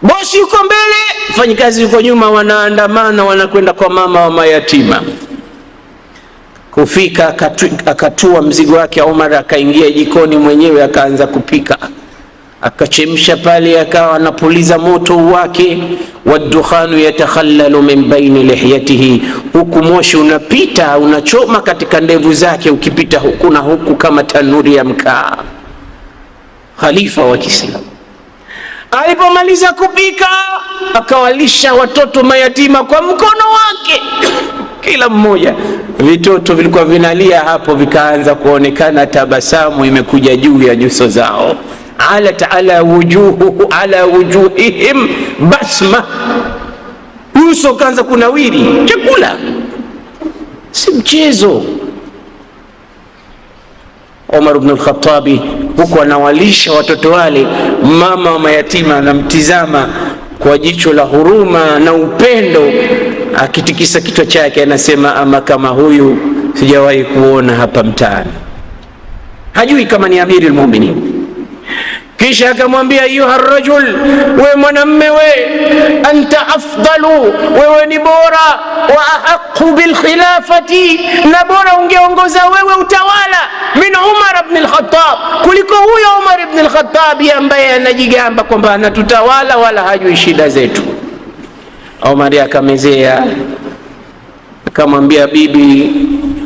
Bosi yuko mbele, mfanyikazi yuko nyuma, wanaandamana wanakwenda kwa mama wa mayatima. Kufika akatua mzigo wake Umar, akaingia jikoni mwenyewe akaanza kupika, akachemsha pale, akawa anapuliza moto wake. Wadukhanu yatakhallalu min baini lihyatihi, huku moshi unapita unachoma katika ndevu zake, ukipita huku na huku kama tanuri ya mkaa. Khalifa wa Kiislamu alipomaliza kupika, akawalisha watoto mayatima kwa mkono wake, kila mmoja. Vitoto vilikuwa vinalia hapo, vikaanza kuonekana tabasamu imekuja juu ya nyuso zao. Alat ala wujuhihim basma, uso kaanza kunawiri. Chakula si mchezo. Umar ibn al-Khattab huko anawalisha watoto wale, mama wa mayatima anamtizama kwa jicho la huruma na upendo, akitikisa kichwa chake, anasema ama kama huyu sijawahi kuona hapa mtaani. Hajui kama ni amiri al-mu'minin. Kisha akamwambia ayuha rajul, we mwanamme, we anta afdalu, wewe ni bora, wa ahaqu bil khilafati, na bora ungeongoza wewe utawala, min Umar ibn al-Khattab, kuliko huyo Umar ibn al-Khattab ambaye anajigamba kwamba anatutawala wala hajui shida zetu. Umar akamezea, akamwambia bibi,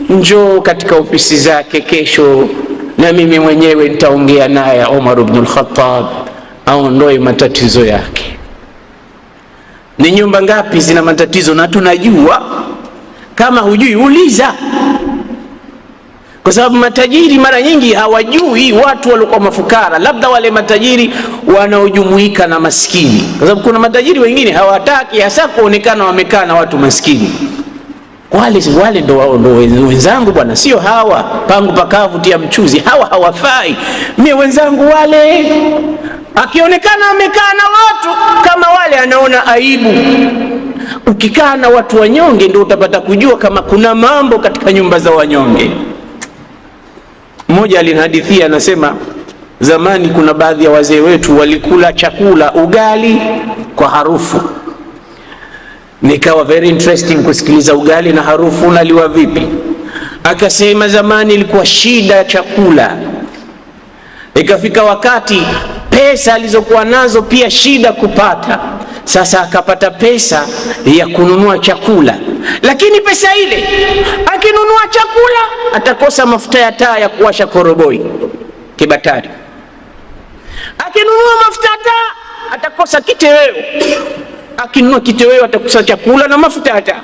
njoo katika ofisi zake kesho na mimi mwenyewe nitaongea naye Umar ibn al-Khattab aondoe matatizo yake. Ni nyumba ngapi zina matatizo na tunajua? Kama hujui uliza, kwa sababu matajiri mara nyingi hawajui watu walikuwa mafukara, labda wale matajiri wanaojumuika na maskini, kwa sababu kuna matajiri wengine hawataki hasa kuonekana wamekaa na watu maskini. Wale ndo wenzangu bwana, sio hawa pangu pakavu tia mchuzi, hawa hawafai. Mimi wenzangu wale, akionekana amekaa na watu kama wale anaona aibu. Ukikaa na watu wanyonge ndio utapata kujua kama kuna mambo katika nyumba za wanyonge. Mmoja alinihadithia, anasema zamani kuna baadhi ya wazee wetu walikula chakula ugali kwa harufu. Nikawa very interesting kusikiliza ugali na harufu unaliwa vipi. Akasema zamani ilikuwa shida chakula, ikafika wakati pesa alizokuwa nazo pia shida kupata. Sasa akapata pesa ya kununua chakula, lakini pesa ile akinunua chakula atakosa mafuta ya taa ya kuwasha koroboi kibatari, akinunua mafuta ya taa atakosa kiteweo, akinunua kitoweo atakosa chakula na mafuta hata.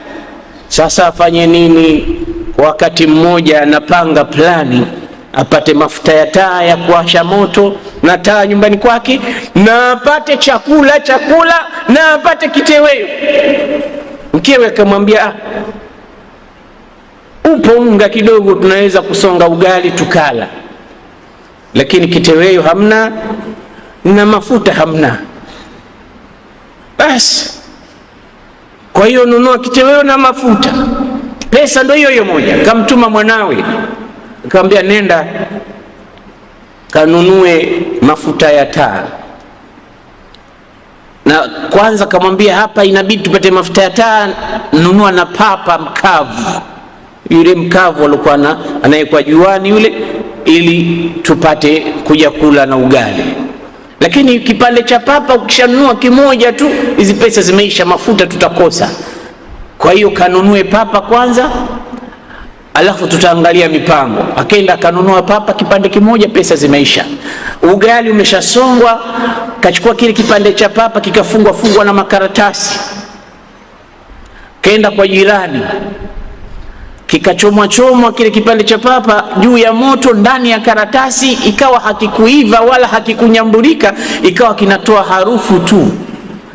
Sasa afanye nini? Wakati mmoja anapanga plani apate mafuta ya taa ya kuwasha moto na taa nyumbani kwake, na apate chakula na apate kitoweo. Mkewe akamwambia, upo unga kidogo, tunaweza kusonga ugali tukala, lakini kitoweo hamna na mafuta hamna. Basi kwa hiyo nunua kitoweo na mafuta, pesa ndio hiyo moja. Kamtuma mwanawe, akamwambia nenda kanunue mafuta ya taa. Na kwanza kamwambia hapa inabidi tupate mafuta ya taa, nunua na papa mkavu, yule mkavu alikuwa anayekuwa juani yule, ili tupate kuja kula na ugali. Lakini kipande cha papa ukishanunua kimoja tu, hizi pesa zimeisha, mafuta tutakosa. Kwa hiyo kanunue papa kwanza, alafu tutaangalia mipango. Akaenda akanunua papa kipande kimoja, pesa zimeisha. Ugali umeshasongwa, kachukua kile kipande cha papa kikafungwa fungwa na makaratasi, kaenda kwa jirani, kikachomwa chomwa kile kipande cha papa juu ya moto, ndani ya karatasi, ikawa hakikuiva wala hakikunyambulika, ikawa kinatoa harufu tu.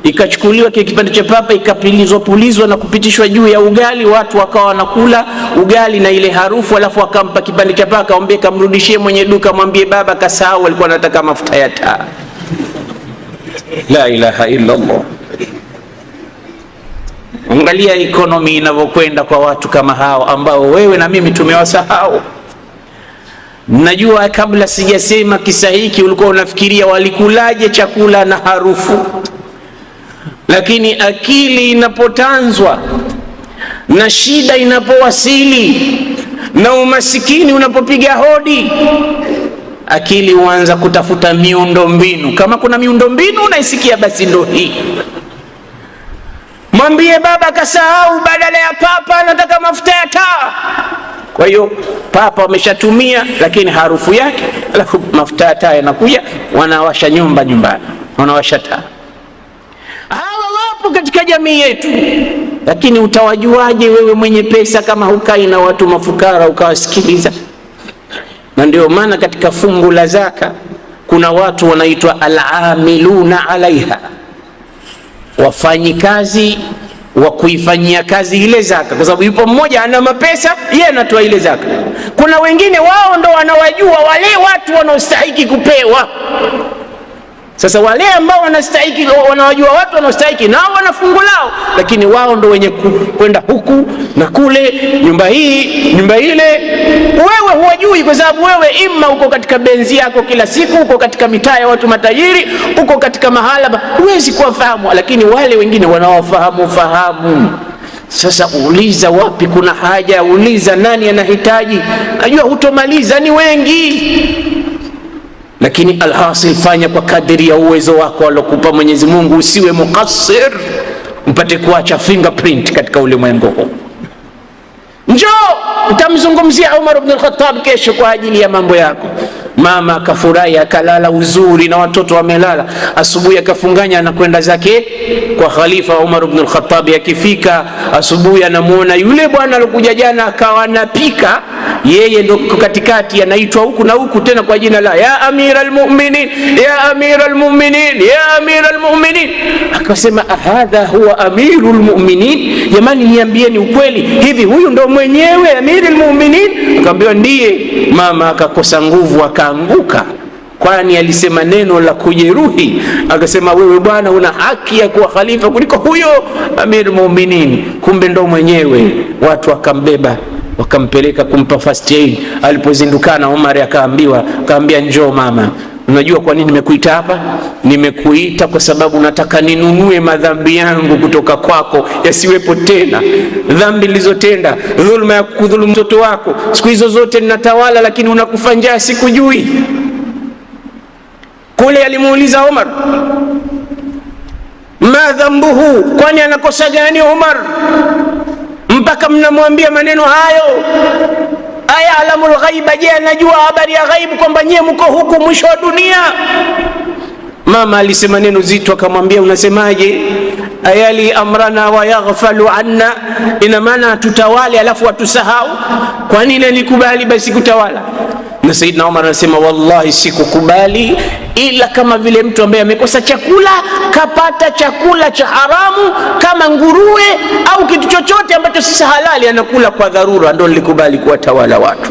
Ikachukuliwa kile kipande cha papa, ikapulizwa na kupitishwa juu ya ugali, watu wakawa wanakula ugali na ile harufu, alafu akampa kipande cha papa, akamwambia kamrudishie mwenye duka, mwambie baba kasahau, alikuwa anataka mafuta ya taa. La ilaha illa Allah. Angalia ekonomi inavyokwenda kwa watu kama hao ambao wewe na mimi tumewasahau. Najua kabla sijasema kisa hiki ulikuwa unafikiria walikulaje chakula na harufu, lakini akili inapotanzwa na shida inapowasili na umasikini unapopiga hodi, akili huanza kutafuta miundombinu. Kama kuna miundombinu unaisikia, basi ndo hii. Mwambie baba kasahau, badala ya papa anataka mafuta ya taa. Kwa hiyo papa wameshatumia, lakini harufu yake, alafu mafuta ya taa yanakuja, wanawasha nyumba nyumbani, wanawasha taa. Hawa wapo katika jamii yetu, lakini utawajuaje wewe mwenye pesa kama hukai na watu mafukara ukawasikiliza? Na ndio maana katika fungu la zaka kuna watu wanaitwa al-amiluna alaiha, wafanyikazi wa kuifanyia kazi ile zaka, kwa sababu yupo mmoja ana mapesa, yeye anatoa ile zaka. Kuna wengine wao ndo wanawajua wale watu wanaostahili kupewa. Sasa wale ambao wanastahili, wanawajua watu wanaostahili, nao wana fungu lao, lakini wao ndo wenye kwenda huku na kule, nyumba hii nyumba ile. Wewe huwajui kwa sababu wewe ima uko katika benzi yako kila siku, uko katika mitaa ya watu matajiri, uko katika mahala, huwezi kuwafahamu, lakini wale wengine wanawafahamu. Sasa uliza wapi kuna haja, uliza nani anahitaji. Najua hutomaliza, ni wengi, lakini alhasil, fanya kwa kadiri ya uwezo wako alokupa Mwenyezi Mungu, usiwe mukassir, mpate kuacha fingerprint katika ulimwengu huu. Njoo utamzungumzia Umar ibn al-Khattab kesho kwa ajili ya mambo yako. Mama akafurahi, akalala uzuri na watoto wamelala. Asubuhi akafunganya, anakwenda zake kwa Khalifa Umar ibn al-Khattab. Akifika asubuhi, anamuona yule bwana alikuja jana, akawa anapika, yeye ndo katikati, anaitwa huku na huku, tena kwa jina la ya Amir al-Mu'minin, ya Amir al-Mu'minin, ya Amir al-Mu'minin. Akasema hadha huwa Amirul Mu'minin? Jamani, niambieni ukweli, hivi huyu ndo mwenyewe Amir al-Mu'minin? Akamwambia ndiye. Mama akakosa nguvu, akaanguka, kwani alisema neno la kujeruhi. Akasema wewe bwana una haki ya kuwa khalifa kuliko huyo Amir al-Mu'minin. Kumbe ndo mwenyewe. Watu wakambeba wakampeleka kumpa first aid. Alipozindukana Umar akaambia njoo mama, unajua kwa nini nimekuita hapa? Nimekuita kwa sababu nataka ninunue madhambi yangu kutoka kwako, yasiwepo tena. Dhambi nilizotenda, dhulma ya kudhulumu mtoto wako, siku hizo zote ninatawala, lakini unakufa njaa, sikujui. Kule alimuuliza Umar, ma dhambuhu, kwani anakosa gani Umar mpaka mnamwambia maneno hayo? Aya alamul ghaiba, je, anajua habari ya ghaibu kwamba nyie mko huku mwisho wa dunia? Mama alisema neno zito, akamwambia unasemaje? Ayali amrana wa yaghfalu anna, ina maana tutawale alafu atusahau? Kwa nini nikubali basi kutawala? Na Saidina Umar anasema wallahi sikukubali ila kama vile mtu ambaye amekosa chakula, kapata chakula cha haramu kama nguruwe au kitu chochote ambacho si halali, anakula kwa dharura, ndio nilikubali kuwatawala watu.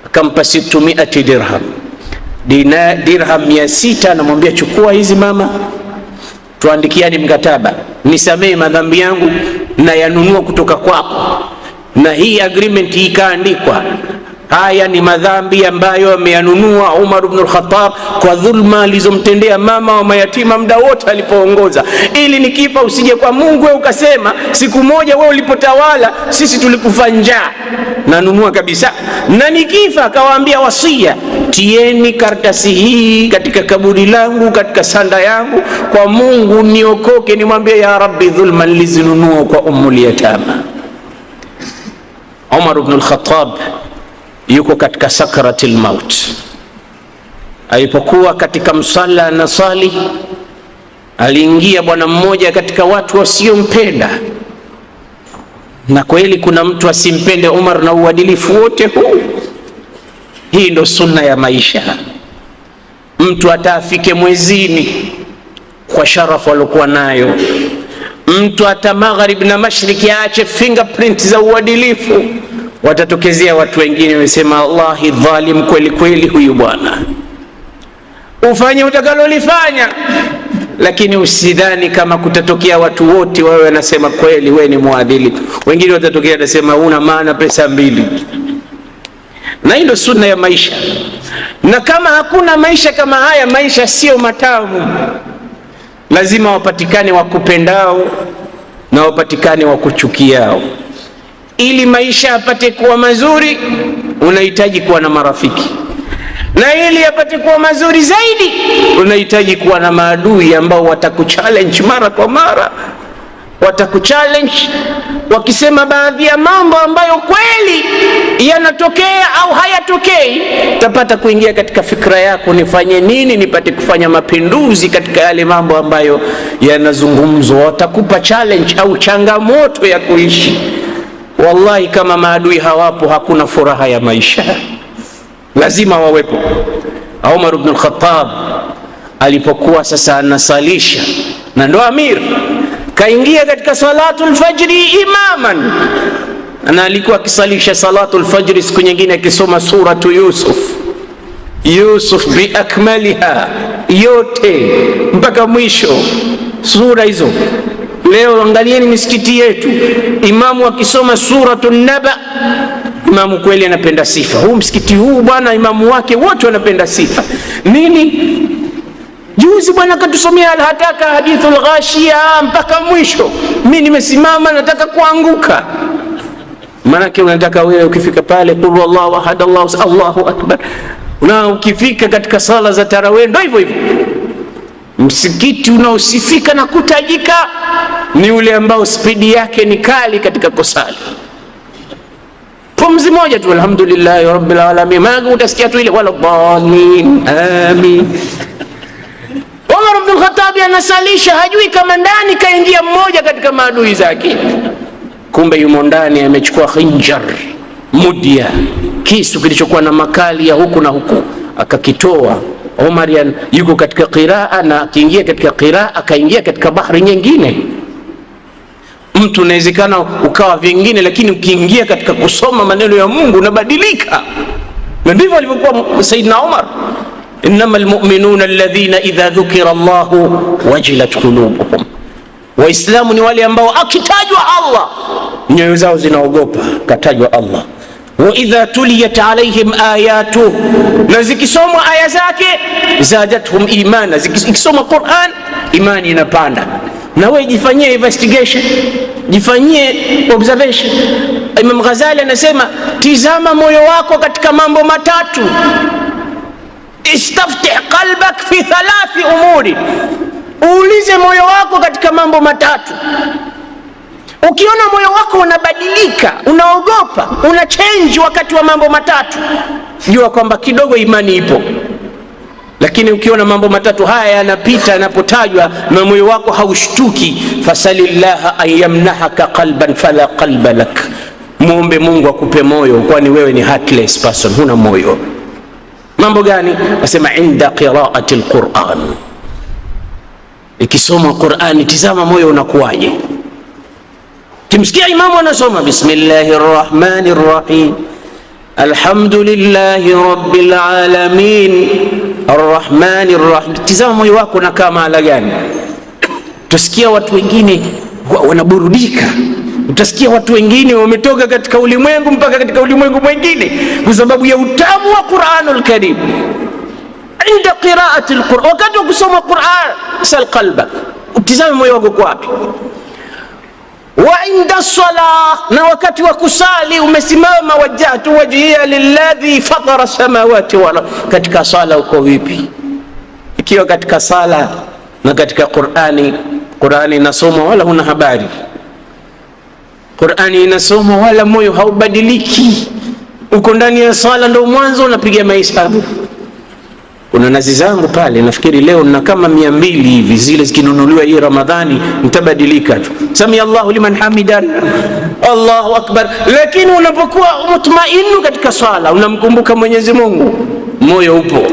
Akampa 600 dirham, dirham 600, anamwambia chukua hizi mama, tuandikiani mkataba, nisamee madhambi yangu na yanunua kutoka kwako. Na hii agreement ikaandikwa. Haya ni madhambi ambayo ameyanunua Umar ibn al-Khattab kwa dhulma alizomtendea mama wa mayatima muda wote alipoongoza, ili nikifa usije kwa Mungu wewe ukasema siku moja wewe ulipotawala sisi tulikufa njaa. Nanunua kabisa, na nikifa akawaambia wasia, tieni karatasi hii katika kaburi langu, katika sanda yangu, kwa Mungu niokoke, nimwambie ya Rabbi dhulma nilizinunua kwa ummul yatama. Umar ibn al-Khattab yuko katika sakaratil maut. Alipokuwa katika msala na sali, aliingia bwana mmoja katika watu wasiompenda, na kweli kuna mtu asimpende Umar na uadilifu wote huu? Hii ndo sunna ya maisha. Mtu ataafike mwezini kwa sharafu aliokuwa nayo, mtu hata magharib na mashriki aache fingerprint za uadilifu, watatokezea watu wengine wamesema Allahi dhalim kweli kweli huyu bwana. Ufanye utakalolifanya, lakini usidhani kama kutatokea watu wote wawe wanasema kweli wewe ni mwadilifu. Wengine watatokea watasema una maana pesa mbili. Na hilo sunna ya maisha. Na kama hakuna maisha kama haya, maisha sio matamu. Lazima wapatikane wakupendao na wapatikane wakuchukiao. Ili maisha yapate kuwa mazuri, unahitaji kuwa na marafiki, na ili yapate kuwa mazuri zaidi, unahitaji kuwa na maadui ambao watakuchallenge mara kwa mara. Watakuchallenge wakisema baadhi ya mambo ambayo kweli yanatokea au hayatokei, utapata kuingia katika fikra yako, nifanye nini nipate kufanya mapinduzi katika yale mambo ambayo yanazungumzwa. Watakupa challenge au changamoto ya kuishi. Wallahi, kama maadui hawapo, hakuna furaha ya maisha. Lazima wawepo. Umar ibn al-Khattab alipokuwa sasa anasalisha, na ndo amir, kaingia katika salatul fajri imaman, na alikuwa akisalisha salatul fajri siku nyingine akisoma suratu Yusuf biakmaliha, yote mpaka mwisho sura hizo. Leo angalieni misikiti yetu, imamu akisoma suratu Naba, imamu kweli anapenda sifa. Huu msikiti huu bwana, imamu wake wote wanapenda sifa. Nini? Juzi bwana katusomea al-hataka hadithul ghashia mpaka mwisho. Mimi nimesimama nataka kuanguka. Maanake unataka wewe ukifika pale qul wallahu ahad Allahu akbar. Na ukifika katika sala za tarawih ndio hivyo hivyo. Msikiti unaosifika na kutajika ni ule ambao spidi yake ni kali katika kusali. Pumzi moja tu alhamdulillahi rabbil alamin, maana utasikia tu ile wala dhalin amin. Umar ibn al-Khattab anasalisha, hajui kama ndani kaingia mmoja katika maadui zake. Kumbe yumo ndani amechukua khinjar, mudia, kisu kilichokuwa na makali ya huku na huku, akakitoa. Umar yuko katika qiraa, na akiingia katika qiraa akaingia katika bahari nyingine. Mtu unawezekana ukawa vingine, lakini ukiingia katika kusoma maneno ya Mungu unabadilika. Na ndivyo alivyokuwa Saidina Umar. Innamal mu'minuna alladhina idha dhukira Allahu wajilat qulubuhum. Waislamu ni wale ambao akitajwa Allah nyoyo zao zinaogopa. Katajwa Allah. Wa idha tuliyat alaihim ayatuhu, na zikisomwa aya zake zadatuhum imana. Zikisomwa Qur'an imani inapanda. Na wewe jifanyie investigation, jifanyie observation. Imam Ghazali anasema tizama moyo wako katika mambo matatu. Istaftih qalbak fi thalathi umuri, uulize moyo wako katika mambo matatu. Ukiona moyo wako unabadilika, unaogopa, una change wakati wa mambo matatu, jua kwamba kidogo imani ipo. Lakini ukiona mambo matatu haya yanapita, yanapotajwa na moyo wako haushtuki, fasalillaha an yamnahaka qalban fala qalba lak, muombe Mungu akupe moyo, kwani wewe ni heartless person, huna moyo. Mambo gani? Nasema inda qiraati alquran, ikisoma Qur'ani tizama moyo unakuwaje. Kimsikia imamu anasoma bismillahir rahmanir rahim alhamdulillahi rabbil alamin arrahmanir rahim, tizama moyo wako na kama ala gani. Utasikia watu wengine wanaburudika, utasikia watu wengine wametoka katika ulimwengu mpaka katika ulimwengu mwingine kwa sababu ya utamu wa Qur'anul Karim. Inda qiraati alquran, wakati wa kusoma Qur'an sal qalba, utizame moyo wako wapi. Wa inda salah, na wakati wa kusali umesimama, wajjahtu wajhiya lilladhi fatara samawati wal ardh, katika sala uko vipi? Ikiwa katika sala na katika Qur'ani nasoma wala huna habari, Qur'ani inasoma wala moyo haubadiliki. Uko ndani ya sala ndo mwanzo unapiga mahesabu. Kuna nazi zangu pale, nafikiri leo na kama 200 hivi, zile zikinunuliwa hii Ramadhani mtabadilika tu. Sami Allahu liman hamidan, Allahu akbar. Lakini unapokuwa mutmainu katika swala, unamkumbuka Mwenyezi Mungu, moyo upo.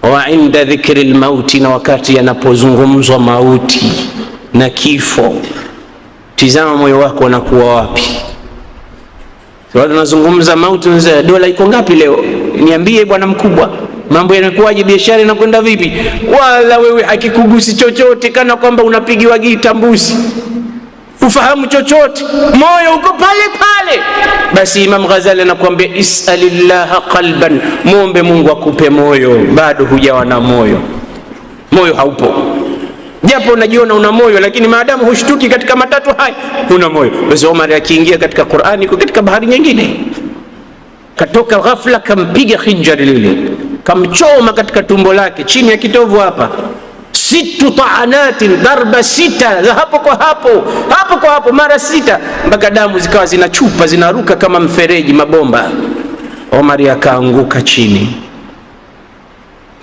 Wa inda dhikri almauti, na wakati yanapozungumzwa mauti na kifo, tizama moyo wako unakuwa wapi. Watu tunazungumza mauti, dola iko ngapi leo? Niambie bwana mkubwa, mambo yanakuwaje? Biashara inakwenda vipi? Wala wewe hakikugusi chochote, kana kwamba unapigiwa gita mbuzi, ufahamu chochote, moyo uko pale pale. Basi Imam Ghazali anakuambia is'alillaha qalban, muombe Mungu akupe moyo. Bado hujawa na moyo, moyo haupo. Japo unajiona una moyo, lakini maadamu hushtuki katika matatu haya, una moyo. Basi Omar akiingia katika Qur'ani, kwa katika bahari nyingine, katoka ghafla, kampiga khijari lile, kamchoma katika tumbo lake, chini ya kitovu hapa, 6 ta'anatin, darba 6 za hapo kwa hapo mara 6, mpaka damu zikawa zinachupa zinaruka kama mfereji, mabomba. Omar akaanguka chini,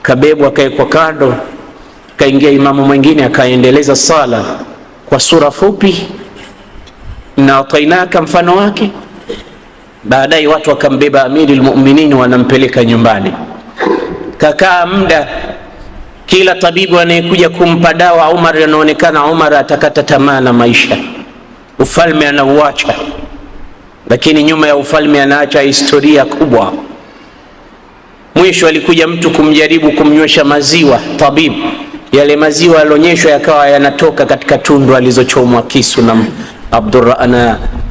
kabebwa akaekwa kando. Kaingia imamu mwingine akaendeleza sala kwa sura fupi na atainaka mfano wake. Baadaye watu wakambeba Amiri al-Mu'minin, wanampeleka nyumbani. Kakaa muda, kila tabibu anayekuja kumpa dawa Umar, anaonekana Umar atakata tamaa na maisha, ufalme anauacha, lakini nyuma ya ufalme anaacha historia kubwa. Mwisho alikuja mtu kumjaribu kumnywesha maziwa, tabibu. Yale maziwa yalionyeshwa yakawa yanatoka katika tundu alizochomwa kisu na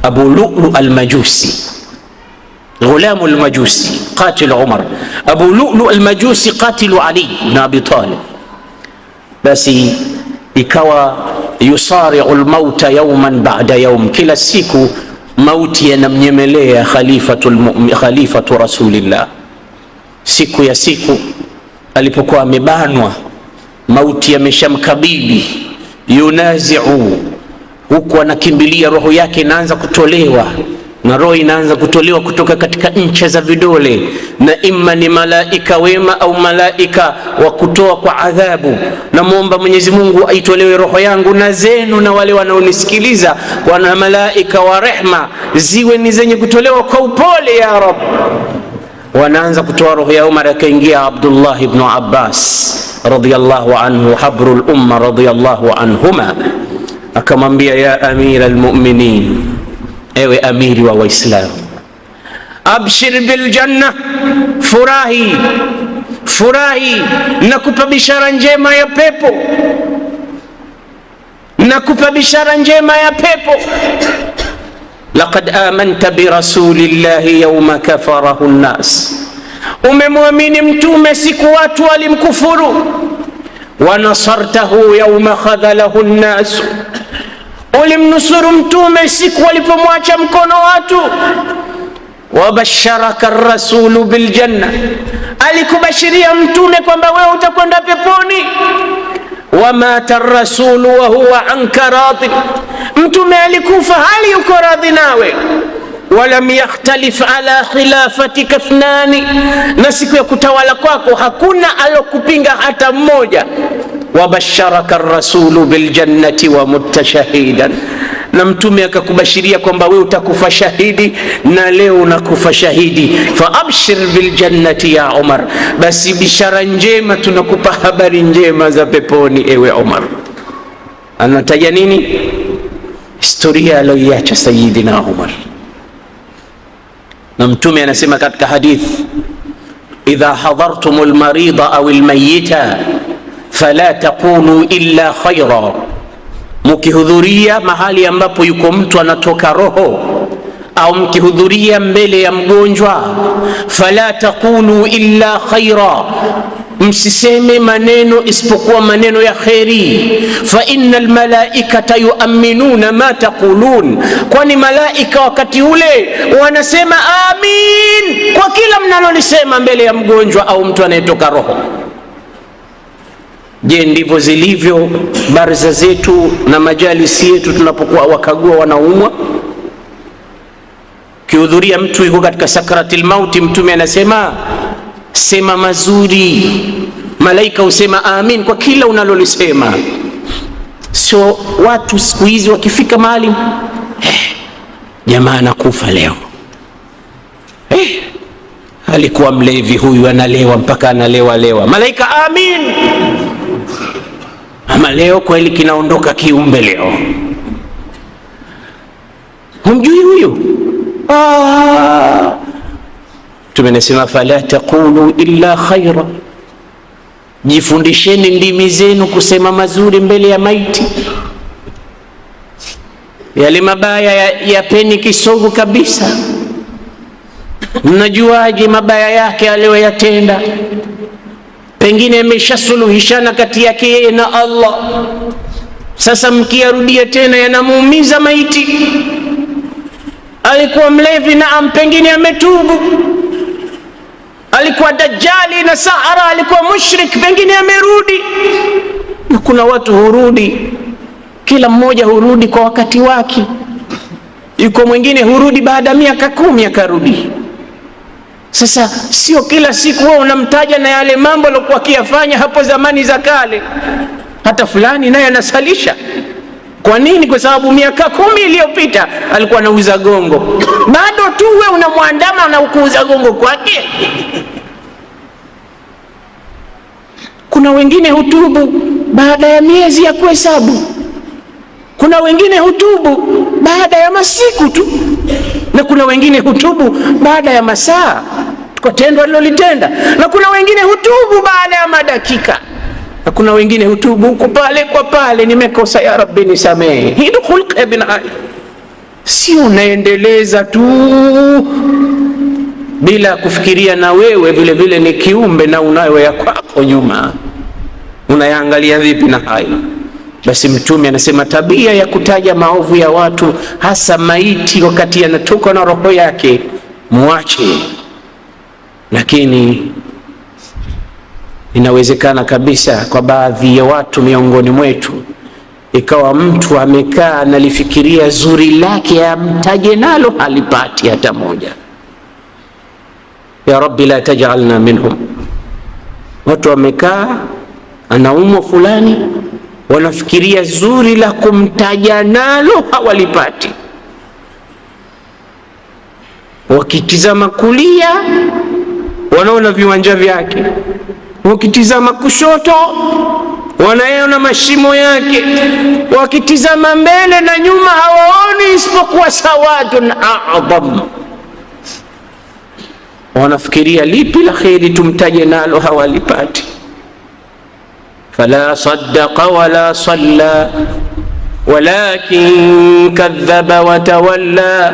Abu Lu'lu al-Majusi, Ghulamu al-Majusi qatil Umar, Abu Lu'lu al-Majusi qatilu Ali ibn Abi Talib. Basi ikawa yusari'u al-mauta yawman ba'da yawm, kila siku mauti yanamnyemelea khalifatu Rasulillah. Siku ya siku alipokuwa amebanwa, mauti yameshamkabili, yunazi'u, huku anakimbilia, roho yake inaanza kutolewa, na roho inaanza kutolewa kutoka katika ncha za vidole, na imma ni malaika wema au malaika wa kutoa kwa adhabu. Na muomba Mwenyezi Mungu aitolewe roho yangu na zenu na wale wanaonisikiliza, kwa na malaika wa rehma ziwe ni zenye kutolewa kwa upole ya Rabb. Wanaanza kutoa roho ya Umar. Akaingia Abdullah ibn Abbas radiyallahu anhu, habrul umma radiyallahu anhuma, akamwambia ya amira almu'minin, ewe amiri wa Waislamu, abshir bil janna, furahi furahi, nakupa bishara njema ya pepo, nakupa bishara njema ya pepo. Laqad amanta bi rasulillahi yawma kafarahu an-nas, umemwamini mtume siku watu walimkufuru. Wa nasartahu yawma khadhalahu an-nas, ulimnusuru mtume siku walipomwacha mkono watu. Wabasharaka ar-rasulu bil janna, alikubashiria mtume kwamba wewe utakwenda peponi. Wamata ar-rasulu wa huwa anka radhi, mtume alikufa hali yuko radhi nawe. Walam yakhtalif ala khilafatika ithnani, na siku ya kutawala kwako hakuna alokupinga hata mmoja. Wabasharaka ar-rasulu bil jannati wa mutashahidan, na mtume akakubashiria kwamba wewe utakufa shahidi, na leo unakufa shahidi. Fa abshir bil jannati ya Umar, basi bishara njema, tunakupa habari njema za peponi ewe Umar. Anataja nini? Historia aliyoiacha Sayyidina Umar. Na mtume anasema katika hadith, idha hadartumul marida au almayita fala taqulu illa khaira, mkihudhuria mahali ambapo yuko mtu anatoka roho, au mkihudhuria mbele ya mgonjwa, fala taqulu illa khaira, msiseme maneno isipokuwa maneno ya kheri. Fa innal malaikata yu'minuna ma taqulun, kwani malaika wakati ule wanasema amin kwa kila mnalolisema mbele ya mgonjwa au mtu anayetoka roho. Je, ndivyo zilivyo barza zetu na majalisi yetu tunapokuwa wakagua wanaumwa? Kihudhuria mtu yuko katika sakaratil mauti, Mtume anasema sema mazuri, malaika husema amin kwa kila unalolisema. Sio watu siku hizi wakifika mahali jamaa anakufa leo, alikuwa mlevi huyu, analewa mpaka analewa, malaika amin. Ama leo kweli kinaondoka kiumbe leo, humjui huyu. Tumenasema fala taqulu illa khaira, jifundisheni ndimi zenu kusema mazuri mbele ya maiti. Yale mabaya yapeni kisogo kabisa. Mnajuaje mabaya yake aliyoyatenda? Pengine ameshasuluhishana kati yake yeye na Allah. Sasa mkiyarudia tena yanamuumiza maiti. Alikuwa mlevi, naam, pengine ametubu. Alikuwa dajjali na sahara, alikuwa mushrik, pengine amerudi. Na kuna watu hurudi, kila mmoja hurudi kwa wakati wake. Yuko mwingine hurudi baada ya miaka 10 akarudi. Sasa sio kila siku wewe unamtaja na yale mambo alikuwa akiyafanya hapo zamani za kale. Hata fulani naye anasalisha. Kwa nini? Kwa sababu miaka 10 iliyopita alikuwa anauza gongo. Bado tu wewe unamwandama na kuuza gongo kwake. Kuna wengine hutubu baada ya miezi ya kuhesabu. Kuna wengine hutubu baada ya masiku tu, na kuna wengine hutubu baada ya masaa kwa tendo alilolitenda, na kuna wengine hutubu baada ya madakika, na kuna wengine hutubu huko pale kwa pale, nimekosa ya Rabbi nisamehe. Hii ndio khulq ibn Ali. Si unaendeleza tu bila kufikiria na wewe vile vile ni kiumbe na unayo ya kwako nyuma, unayaangalia vipi na hayo? Basi Mtume anasema tabia ya kutaja maovu ya watu, hasa maiti wakati anatoka na roho yake, muache. Lakini inawezekana kabisa kwa baadhi ya watu miongoni mwetu ikawa mtu amekaa analifikiria zuri lake amtaje nalo halipati hata moja. Ya Rabbi la taj'alna minhum. Watu wamekaa anaumwa fulani, wanafikiria zuri la kumtaja nalo hawalipati. Wakitizama kulia wanaona viwanja vyake, wakitizama kushoto wanaona mashimo yake, wakitizama mbele na nyuma hawaoni isipokuwa sawadun a'dham. Wanafikiria lipi la kheri tumtaje nalo hawalipati. فلا صدق ولا صلى ولكن كذب وتولى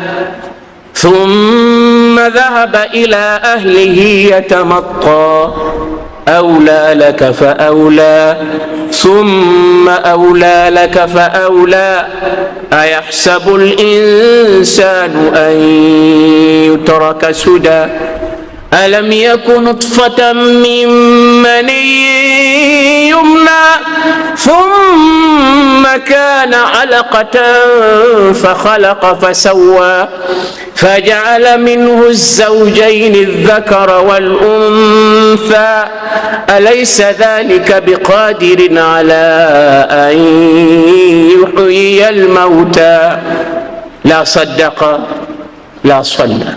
ثم ذهب إلى أهله يتمطى أولى لك فأولى ثم أولى لك فأولى أيحسب الإنسان أن يترك سدى ألم يكن نطفة من مني يمنى ثم كان علقة فخلق فسوى فجعل منه الزوجين الذكر والأنثى أليس ذلك بقادر على أن يحيي الموتى لا صدق لا صلى.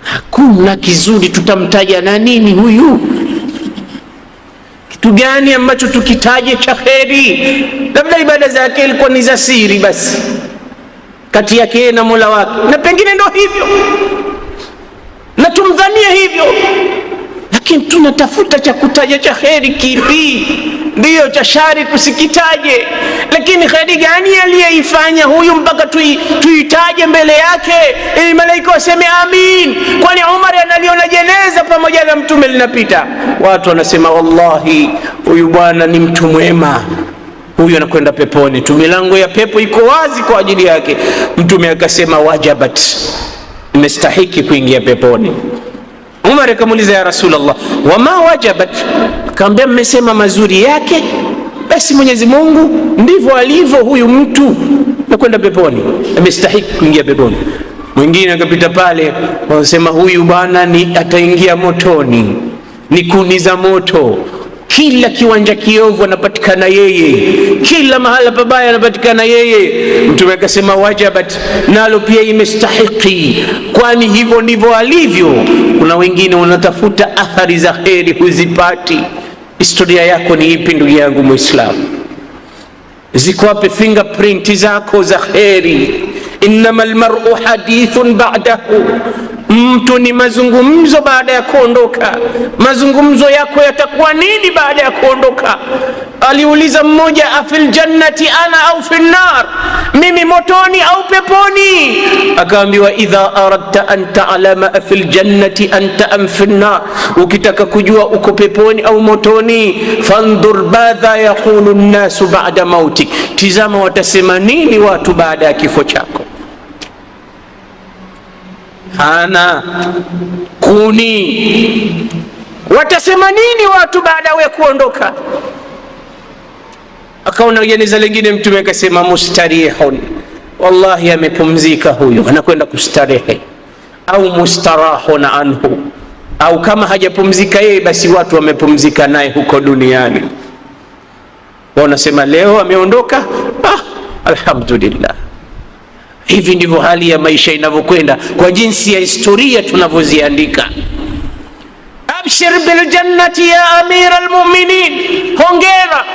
Hakuna kizuri tutamtaja na nini huyu? Kitu gani ambacho tukitaje cha kheri? Labda ibada zake ilikuwa ni za siri basi kati yake na Mola wake, na pengine ndo hivyo na tumdhania hivyo, lakini tunatafuta cha kutaja cha kheri kipi? Ndiyo cha shari tusikitaje, lakini kheri gani aliyeifanya huyu mpaka tuitaje mbele yake ili malaika waseme amin? Kwani Umar analiona jeneza pamoja na Mtume linapita, watu wanasema wallahi huyu bwana ni mtu mwema, huyu anakwenda peponi tu, milango ya pepo iko wazi kwa ajili yake. Mtume akasema wajabat, imestahiki kuingia peponi. Umar akamuuliza ya Rasulullah, wama wajabat? Akamwambia mmesema mazuri yake, basi Mwenyezi Mungu ndivyo alivyo huyu mtu na kwenda peponi, amestahili kuingia peponi. Mwingine akapita pale, wanasema huyu bwana ni ataingia motoni, ni kuni za moto. Kila kiwanja kiovu anapatikana yeye, kila mahala pabaya anapatikana yeye. Mtume akasema wajabat, nalo pia imestahiki, kwani hivyo ndivyo alivyo. Kuna wengine wanatafuta athari za kheri, huzipati. Historia yako ni ipi ndugu yangu Muislamu? Ziko wapi fingerprint zako za kheri? Innamal mar'u hadithun ba'dahu, mtu ni mazungumzo baada ya kuondoka. Mazungumzo yako yatakuwa nini baada ya kuondoka? Aliuliza mmoja, afil jannati ana au fil nar, mimi motoni au peponi? Akaambiwa, idha aradta an ta'lama afil jannati anta am fil nar, ukitaka kujua uko peponi au motoni, fandhur madha yaqulu an-nasu ba'da mautik, tizama watasema nini watu baada ya kifo chako. Hana kuni, watasema nini watu baada ya kuondoka? Akaona jeneza lingine, Mtume akasema mustarihun, wallahi amepumzika huyo, anakwenda kustarehe. Au mustarahun anhu, au kama hajapumzika yeye, basi watu wamepumzika naye huko duniani. Wanasema leo ameondoka, alhamdulillah. Hivi ndivyo hali ya maisha inavyokwenda kwa jinsi ya historia tunavyoziandika. Abshir bil jannati ya amira almu'minin, hongera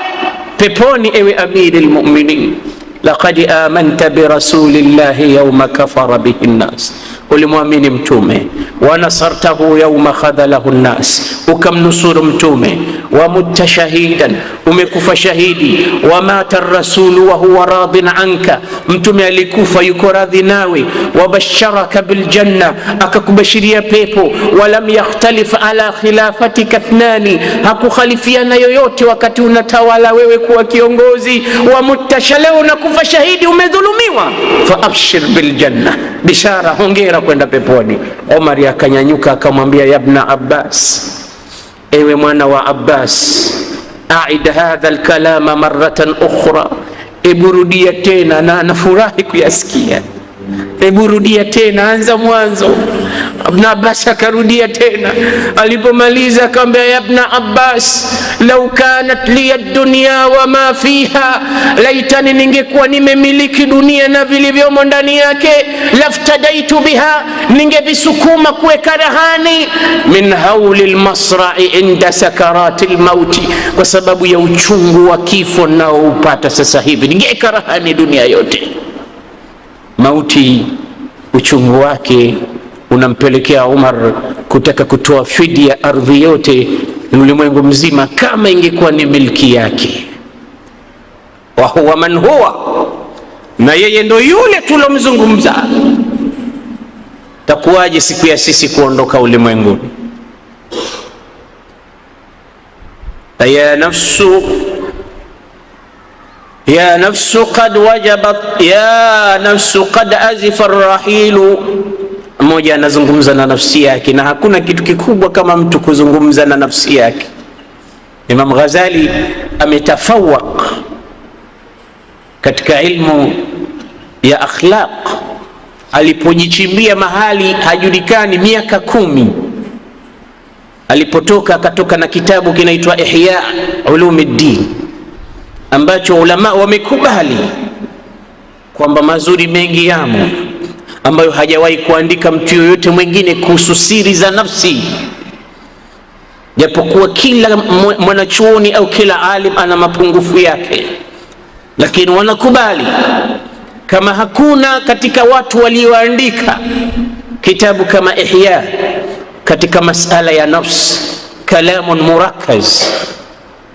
peponi ewe amiri almu'minin. Laqad amanta bi rasulillahi yawma kafara bihi nnas, ulimwamini mtume. Wa nasartahu yawma khadhalahu nnas, ukamnusuru mtume. Wa mutta shahidan, umekufa shahidi. Wa mata rasulu wa huwa radin anka, mtume alikufa yuko radhi nawe. Wa basharaka bil janna, akakubashiria pepo. Wa lam yakhtalif ala khilafatika ithnani, hakukhalifiana yoyote wakati unatawala wewe kuwa kiongozi. Wa mutta, leo unakufa shahidi, umedhulumiwa. Fa abshir bil janna, bishara, hongera kwenda peponi. Omar akanyanyuka akamwambia, ya ibn Abbas, ewe mwana wa Abbas, aid hadha alkalama marratan ukhra, eburudia tena, na nafurahi kuyasikia. Eburudia tena, anza mwanzo. Ibn Abbas akarudia tena. Alipomaliza akamwambia, ya ibn Abbas, law kanat li ad-dunya wa ma fiha, laitani ningekuwa nimemiliki dunia na vilivyomo ndani yake, laftadaitu biha, ningevisukuma kuweka rahani, min hauli al-masra'i inda sakarati al-mauti, kwa sababu ya uchungu wa kifo nao upata sasa hivi, ningeweka rahani dunia yote. Mauti uchungu wake unampelekea Umar kutaka kutoa fidia ardhi yote ulimwengu mzima kama ingekuwa ni milki yake. Wa huwa man huwa, na yeye ndo yule tulomzungumza. Takuwaje siku ya sisi kuondoka ulimwenguni? ya nafsu qad wajabat, ya nafsu qad azifa arrahilu. Mmoja anazungumza na nafsi yake, na hakuna kitu kikubwa kama mtu kuzungumza na nafsi yake. Imam Ghazali ametafawaq katika ilmu ya akhlaq, alipojichimbia mahali hajulikani miaka 10. Alipotoka akatoka na kitabu kinaitwa Ihya Ulumuddin, ambacho ulama wamekubali kwamba mazuri mengi yamo ambayo hajawahi kuandika mtu yoyote mwingine kuhusu siri za nafsi, japokuwa kila mwanachuoni au kila alim ana mapungufu yake, lakini wanakubali kama hakuna katika watu walioandika kitabu kama Ihya katika masala ya nafsi, kalamun murakkaz,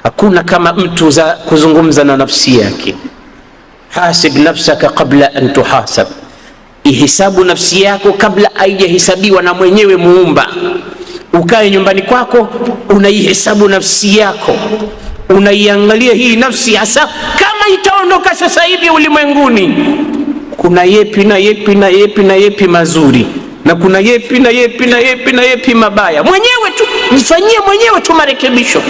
hakuna kama mtu za kuzungumza na nafsi yake. Hasib nafsaka qabla an tuhasab, ihisabu nafsi yako kabla haijahesabiwa na mwenyewe muumba. Ukae nyumbani kwako unaihesabu nafsi yako, unaiangalia hii nafsi hasa kama itaondoka sasa hivi ulimwenguni, kuna yepi na yepi na yepi na yepi mazuri, na kuna yepi na yepi na yepi na yepi mabaya. Mwenyewe tu jifanyie mwenyewe tu marekebisho.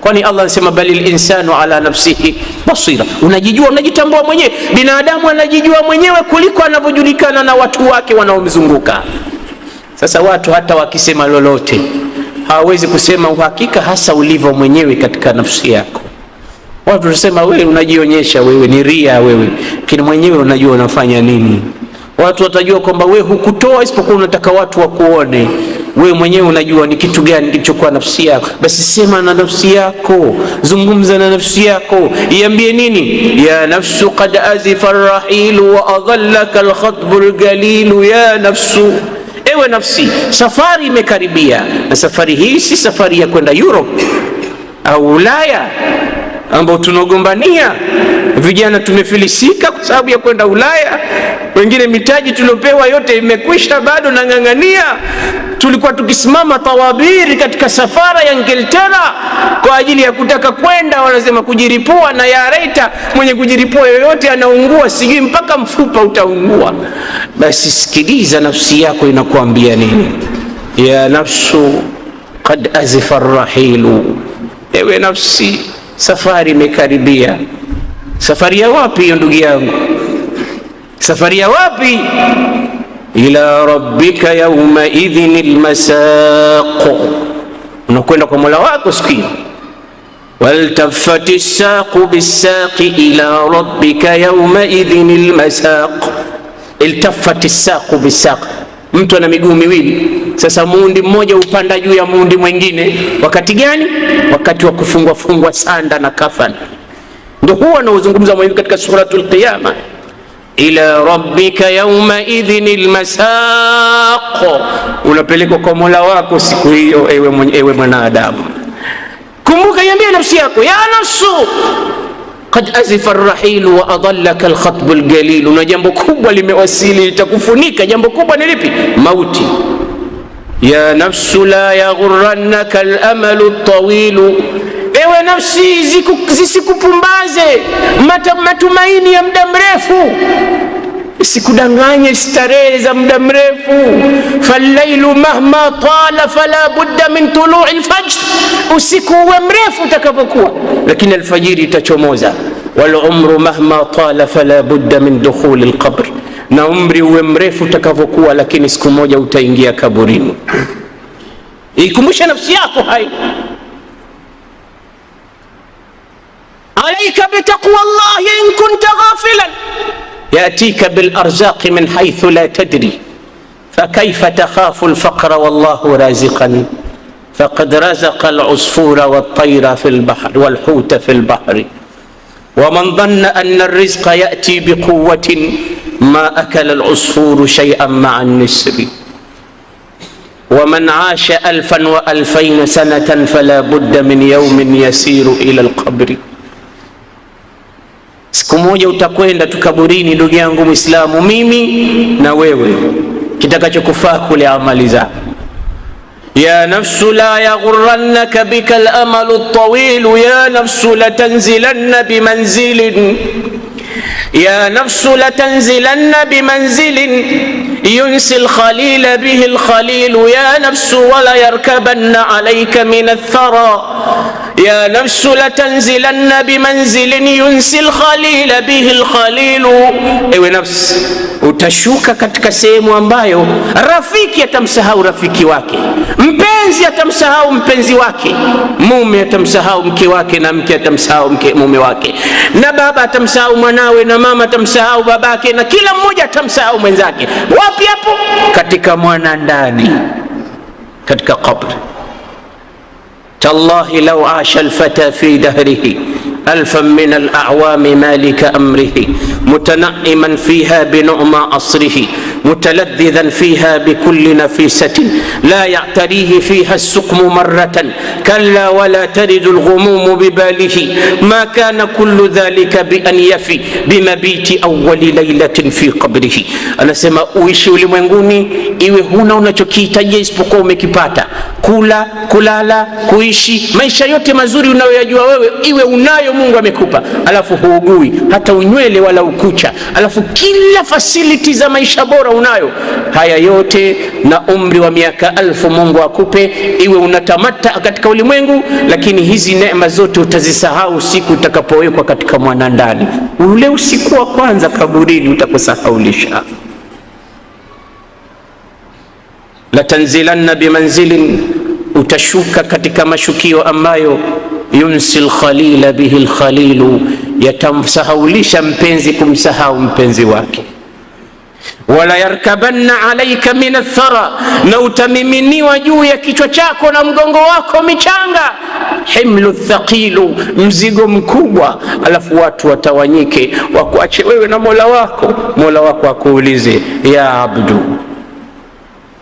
Kwani Allah anasema balil insanu ala nafsihi basira. Unajijua, unajitambua mwenyewe. Binadamu anajijua mwenyewe kuliko anavyojulikana na watu wake wanaomzunguka. Sasa watu hata wakisema lolote hawawezi kusema uhakika hasa ulivyo mwenyewe katika nafsi yako. Watu wanasema wewe unajionyesha, wewe ni ria wewe, lakini mwenyewe unajua unafanya nini. Watu watajua kwamba wewe hukutoa isipokuwa unataka watu wakuone. Wewe mwenyewe unajua ni kitu gani kilichokuwa nafsi yako. Basi sema na nafsi yako, zungumza na nafsi yako, iambie nini? Ya nafsu qad azifa ar-rahilu wa adallaka al-khatbu al-galilu. Ya nafsu, ewe nafsi, safari imekaribia, na safari hii si safari ya kwenda Europe au Ulaya ambao tunagombania. Vijana tumefilisika kwa sababu ya kwenda Ulaya, wengine mitaji tuliopewa yote imekwisha, bado nang'ang'ania. Tulikuwa tukisimama tawabiri katika safara ya Ingilterra kwa ajili ya kutaka kwenda, wanasema kujiripua, na ya reita mwenye kujiripua yoyote anaungua, sijui mpaka mfupa utaungua. Basi sikiliza nafsi yako inakuambia nini. Ya nafsu qad azifa ar-rahilu, ewe nafsi, safari imekaribia. Safari ya wapi hiyo ndugu yangu? Safari ya wapi? Ila rabbika yawma idhin almasaq, unakwenda kwa Mola wako siku hiyo. Waltafati saqu bisaqi ila rabbika yawma idhin almasaq. Iltafati saqu bisaq, mtu ana miguu miwili. Sasa muundi mmoja upanda juu ya muundi mwingine. Wakati gani? Wakati wa kufungwa sanda na kafani. Ndio huwa anaozungumza Mwenyezi katika suratul Qiyama, ila rabbika yawma idhinil masaq, unapelekwa kwa Mola wako siku hiyo, ewe mwanadamu. Kumbuka, iambie nafsi yako, ya nafsu qad azifa ar-rahilu wa adallaka al-khatbu al-galil. Na jambo kubwa limewasili, litakufunika. Jambo kubwa ni lipi? Mauti. Ya nafsu la yaghurrannaka al-amalu at-tawilu, ewe nafsi, zisikupumbaze matumaini ya muda mrefu, isikudanganye starehe za muda mrefu. Fallailu mahma tala fala budda min tulu'i al-fajr, usiku uwe mrefu utakapokuwa, lakini alfajiri itachomoza. Wal umru mahma tala fala budda min dukhuli al-qabr, na umri uwe mrefu utakapokuwa, lakini siku moja utaingia kaburini. Ikumbusha nafsi yako hai. Alayka bitaqwa Allah in kunta ghafilan yatika bil arzaqi min haythu la tadri fakayfa takhafu al faqra wallahu raziqan faqad razaqa al usfura wat tayra fil bahri wal huta fil bahri waman dhanna anna ar rizqa yati biquwwatin ma akala al usfuru shay'an ma'a an nisri waman 'asha 1000 wa 2000 sanatan fala budda min yawmin yasiru ila al qabri. Siku moja utakwenda tukaburini, ndugu yangu Muislamu, mimi na wewe, kitakachokufaa kule amali zako. Ya nafsu la yaghurrannaka bika al-amalu at-tawil, ya nafsu latanzilanna bimanzilin, ya nafsu latanzilanna bimanzilin yunsi al-khalila bihi al-khalil, ya nafsu wala yarkabanna alayka min ath-thara, ya nafsu latanzilanna bimanzilin yunsi al-khalila bihi al-khalil. Ewe nafsi, utashuka katika sehemu ambayo rafiki atamsahau rafiki wake, mpenzi atamsahau mpenzi wake, mume atamsahau mke wake, na mke atamsahau mume wake, na baba atamsahau mwanawe, na mama atamsahau babake, na kila mmoja atamsahau mwenzake. Wapi hapo? Katika mwana ndani, katika kabri. Tallahi law asha alfata fi dahrihi alfan min al'awami malika amrihi mutanaiman fiha binu'ma asrihi متلذذا فيها بكل نفيسة لا يعتريه فيها السقم مرة كلا ولا ترد الغموم بباله ما كان كل ذلك بأن يفي بمبيت أول ليلة في قبره. أنا سما uishi ulimwenguni iwe huna unachokihitaji isipokuwa umekipata. Kula, kulala, kuishi, maisha yote mazuri unayoyajua wewe iwe unayo, Mungu amekupa. Alafu huugui hata unywele wala ukucha. Alafu kila facility za maisha bora unayo. Haya yote na umri wa miaka 1000 Mungu akupe, iwe unatamata katika ulimwengu, lakini hizi neema zote utazisahau siku utakapowekwa katika mwanandani. Ule usiku wa kwanza kaburini utakusahaulisha. La tanzilanna bimanzilin, utashuka katika mashukio ambayo yunsil khalila bihi alkhalilu, yatamsahaulisha mpenzi kumsahau mpenzi wake. Wala yarkabanna alayka min athara, na utamiminiwa juu ya kichwa chako na mgongo wako michanga. Himlu thaqilu, mzigo mkubwa, alafu watu watawanyike wakuache wewe na Mola wako. Mola wako akuulize, ya abdu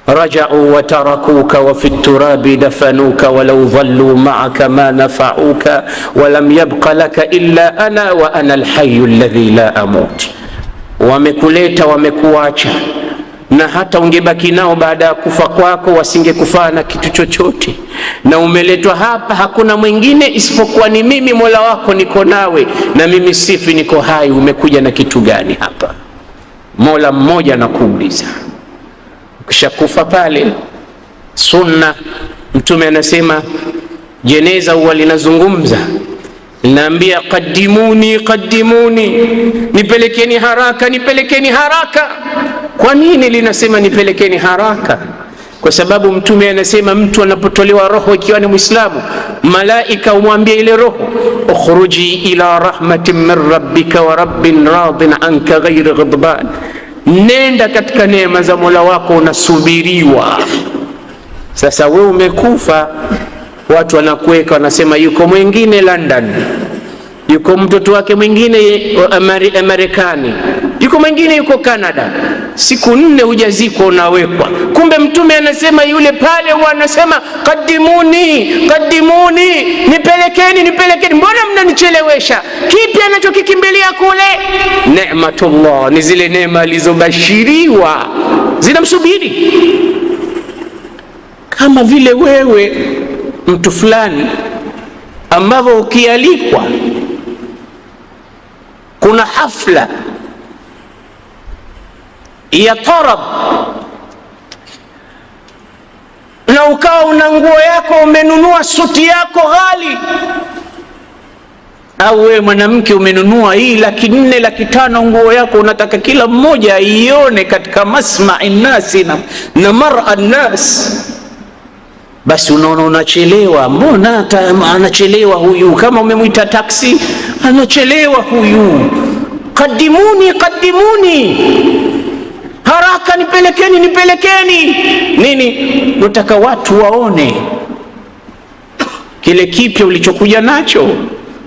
raja'u wa tarakuka wa fi turabi dafanuka walau dhallu ma'aka ma nafa'uka wa lam yabqa laka illa ana wa ana alhayyu alladhi la amut. Wamekuleta wamekuacha, na hata ungebaki nao baada ya kufa kwako wasingekufaa na kitu chochote, na umeletwa hapa, hakuna mwingine isipokuwa ni mimi Mola wako, niko nawe na mimi sifi, niko hai. Umekuja na kitu gani hapa? Mola mmoja anakuuliza. Kisha kufa pale, sunna, Mtume anasema jeneza huwa linazungumza, linaambia qaddimuni qaddimuni, nipelekeni haraka nipelekeni haraka. Kwa nini linasema nipelekeni haraka? Kwa sababu Mtume anasema mtu anapotolewa roho ikiwa ni Muislamu, malaika umwambia ile roho, ukhruji ila rahmatin min rabbika wa rabbin radin anka ghayr ghadban, nenda katika neema za Mola wako, unasubiriwa. Sasa wewe umekufa, watu wanakuweka, wanasema yuko mwingine London, yuko mtoto wake mwingine Marekani, yuko mwingine yuko Canada. Siku 4 hujazikwa unawekwa. Kumbe Mtume anasema yule pale wanasema qaddimuni qaddimuni, nipelekeni nipelekeni, mbona mnanichelewesha? Kipi anachokikimbilia kule? Neematullah, ni zile neema alizobashiriwa zinamsubiri. Kama vile wewe mtu fulani ambavyo ukialikwa kuna hafla ya tarab na ukawa una nguo yako, umenunua suti yako ghali, au wewe mwanamke umenunua hii 4,000 5,000 nguo yako, unataka kila mmoja aione katika masma'i nasi na mar'a nas, basi unaona unachelewa. Mbona anachelewa huyu? Kama umemwita taksi anachelewa huyu. Qaddimuni qaddimuni, haraka nipelekeni nipelekeni. Nini? Nataka watu waone kile kipya ulichokuja nacho,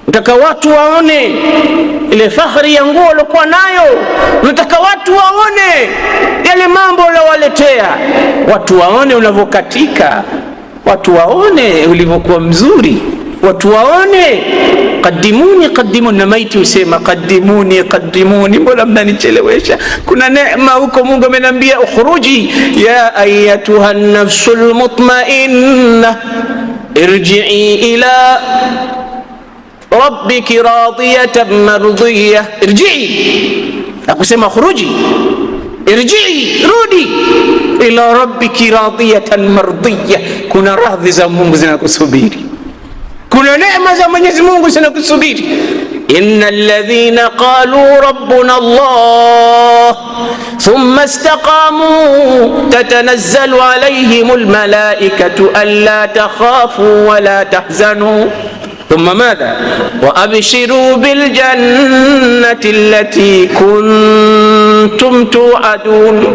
nataka watu waone ile fahari ya nguo uliokuwa nayo, nataka watu waone yale mambo uliowaletea, watu waone unavyokatika, watu waone ulivyokuwa mzuri, watu waone. Qaddimuni qaddimuni, na maiti usema qaddimuni qaddimuni, mbona mnanichelewesha? Kuna neema huko. Mungu amenambia ukhruji ya ayatuha an-nafsul mutmainna irji'i ila rabbiki radiyatan mardiyah. Irji'i, akusema ukhruji, irji'i, rudi ila rabbiki radiyatan mardiyah. Kuna radhi za Mungu zinakusubiri, kuna neema za Mwenyezi Mungu zinakusubiri. Innal ladhina qalu rabbuna Allah thumma istaqamu tatanazzalu alayhimul malaikatu alla takhafu wa la tahzanu thumma madha wa abshiru bil jannati allati kuntum tu'adun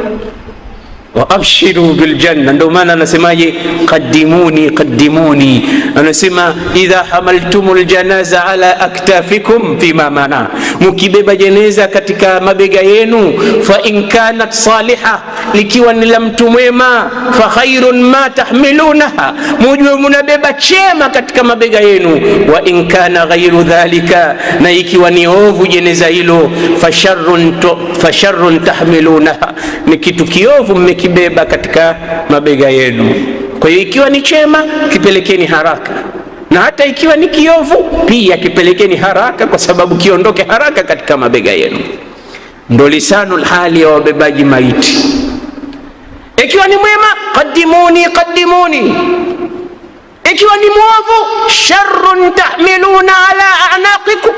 wa abshiru bil janna. Ndio maana anasemaje qaddimuni qaddimuni, anasema idha hamaltumul janaza ala aktafikum fima mana, mukibeba jeneza katika mabega yenu, fa in kanat saliha, likiwa ni la mtu mwema, fa khairun ma tahmilunaha, mujue mnabeba chema katika mabega yenu, wa in kana ghairu dhalika, na ikiwa ni ovu jeneza hilo, fa sharrun tahmilunaha, ni kitu kiovu mmekibeba katika mabega yenu. Kwa hiyo ikiwa ni chema kipelekeni haraka, na hata ikiwa ni kiovu pia kipelekeni haraka, kwa sababu kiondoke haraka katika mabega yenu. ndo lisanul hali ya wabebaji maiti. Ikiwa ni mwema, qaddimuni qaddimuni. Ikiwa ni mwovu, sharrun tahmiluna ala anaqikum,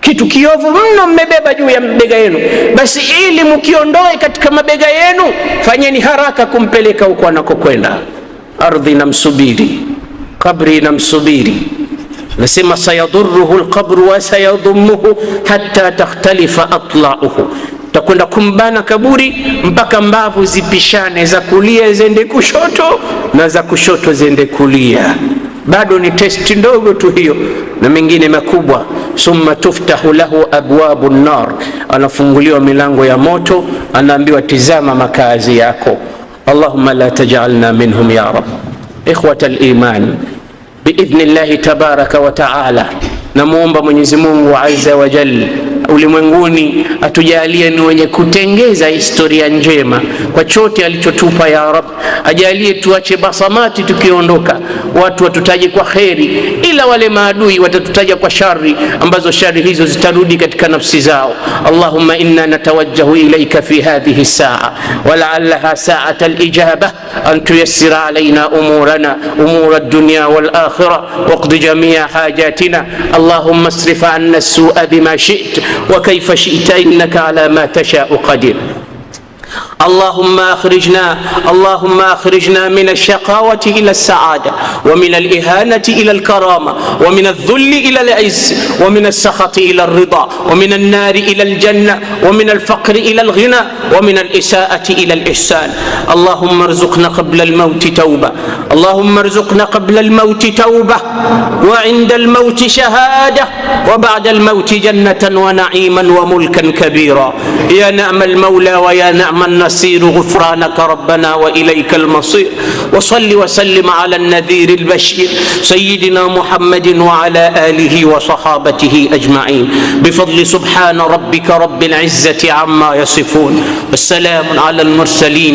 kitu kiovu mno mmebeba juu ya mabega yenu, basi ili mkiondoe katika mabega yenu, fanyeni haraka kumpeleka huko anakokwenda. Ardhi namsubiri, kabri namsubiri. Nasema sayadurruhu alqabru wa sayadhummuhu hatta takhtalifa atla'uhu, takwenda kumbana kaburi mpaka mbavu zipishane, za kulia zende kushoto na za kushoto zende kulia. Bado ni testi ndogo tu hiyo, na mengine makubwa. Summa tuftahu lahu abwabu an-nar, anafunguliwa milango ya moto, anaambiwa tizama makazi yako. Allahumma la taj'alna minhum ya rab. Ikhwata al-iman, biidhnillahi tabaraka wa taala, namuomba Mwenyezi Mungu azza wa jalla ulimwenguni atujalie ni wenye kutengeza historia njema kwa chote alichotupa ya Rab. Ajalie tuache basamati tukiondoka, watu watutaje kwa kheri, ila wale maadui watatutaja kwa shari, ambazo shari hizo zitarudi katika nafsi zao. Allahumma inna natawajjahu ilayka fi hadhihi saa wa la'allaha sa'at al-ijaba an tuyassira alayna umurana umur ad-dunya wal akhirah waqdi jami'a hajatina. Allahumma asrif 'anna as-su'a bima shi'ta وكيف شئت إنك على ما تشاء قدير. اللهم أخرجنا من الشقاوة إلى السعادة، ومن الإهانة إلى الكرامة، ومن الذل إلى العز، ومن السخط إلى الرضا، ومن النار إلى الجنة، ومن الفقر إلى الغنى، ومن الإساءة إلى الإحسان. اللهم ارزقنا قبل الموت توبة، اللهم ارزقنا قبل الموت توبة، وعند الموت شهادة، وبعد الموت جنة ونعيما وملكا كبيرا. يا نعم المولى ويا نعم النصير، غفرانك ربنا وإليك المصير. وصل وسلم على النذير البشير سيدنا محمد وعلى آله وصحابته أجمعين، بفضل سبحان ربك رب العزة عما يصفون، والسلام على المرسلين.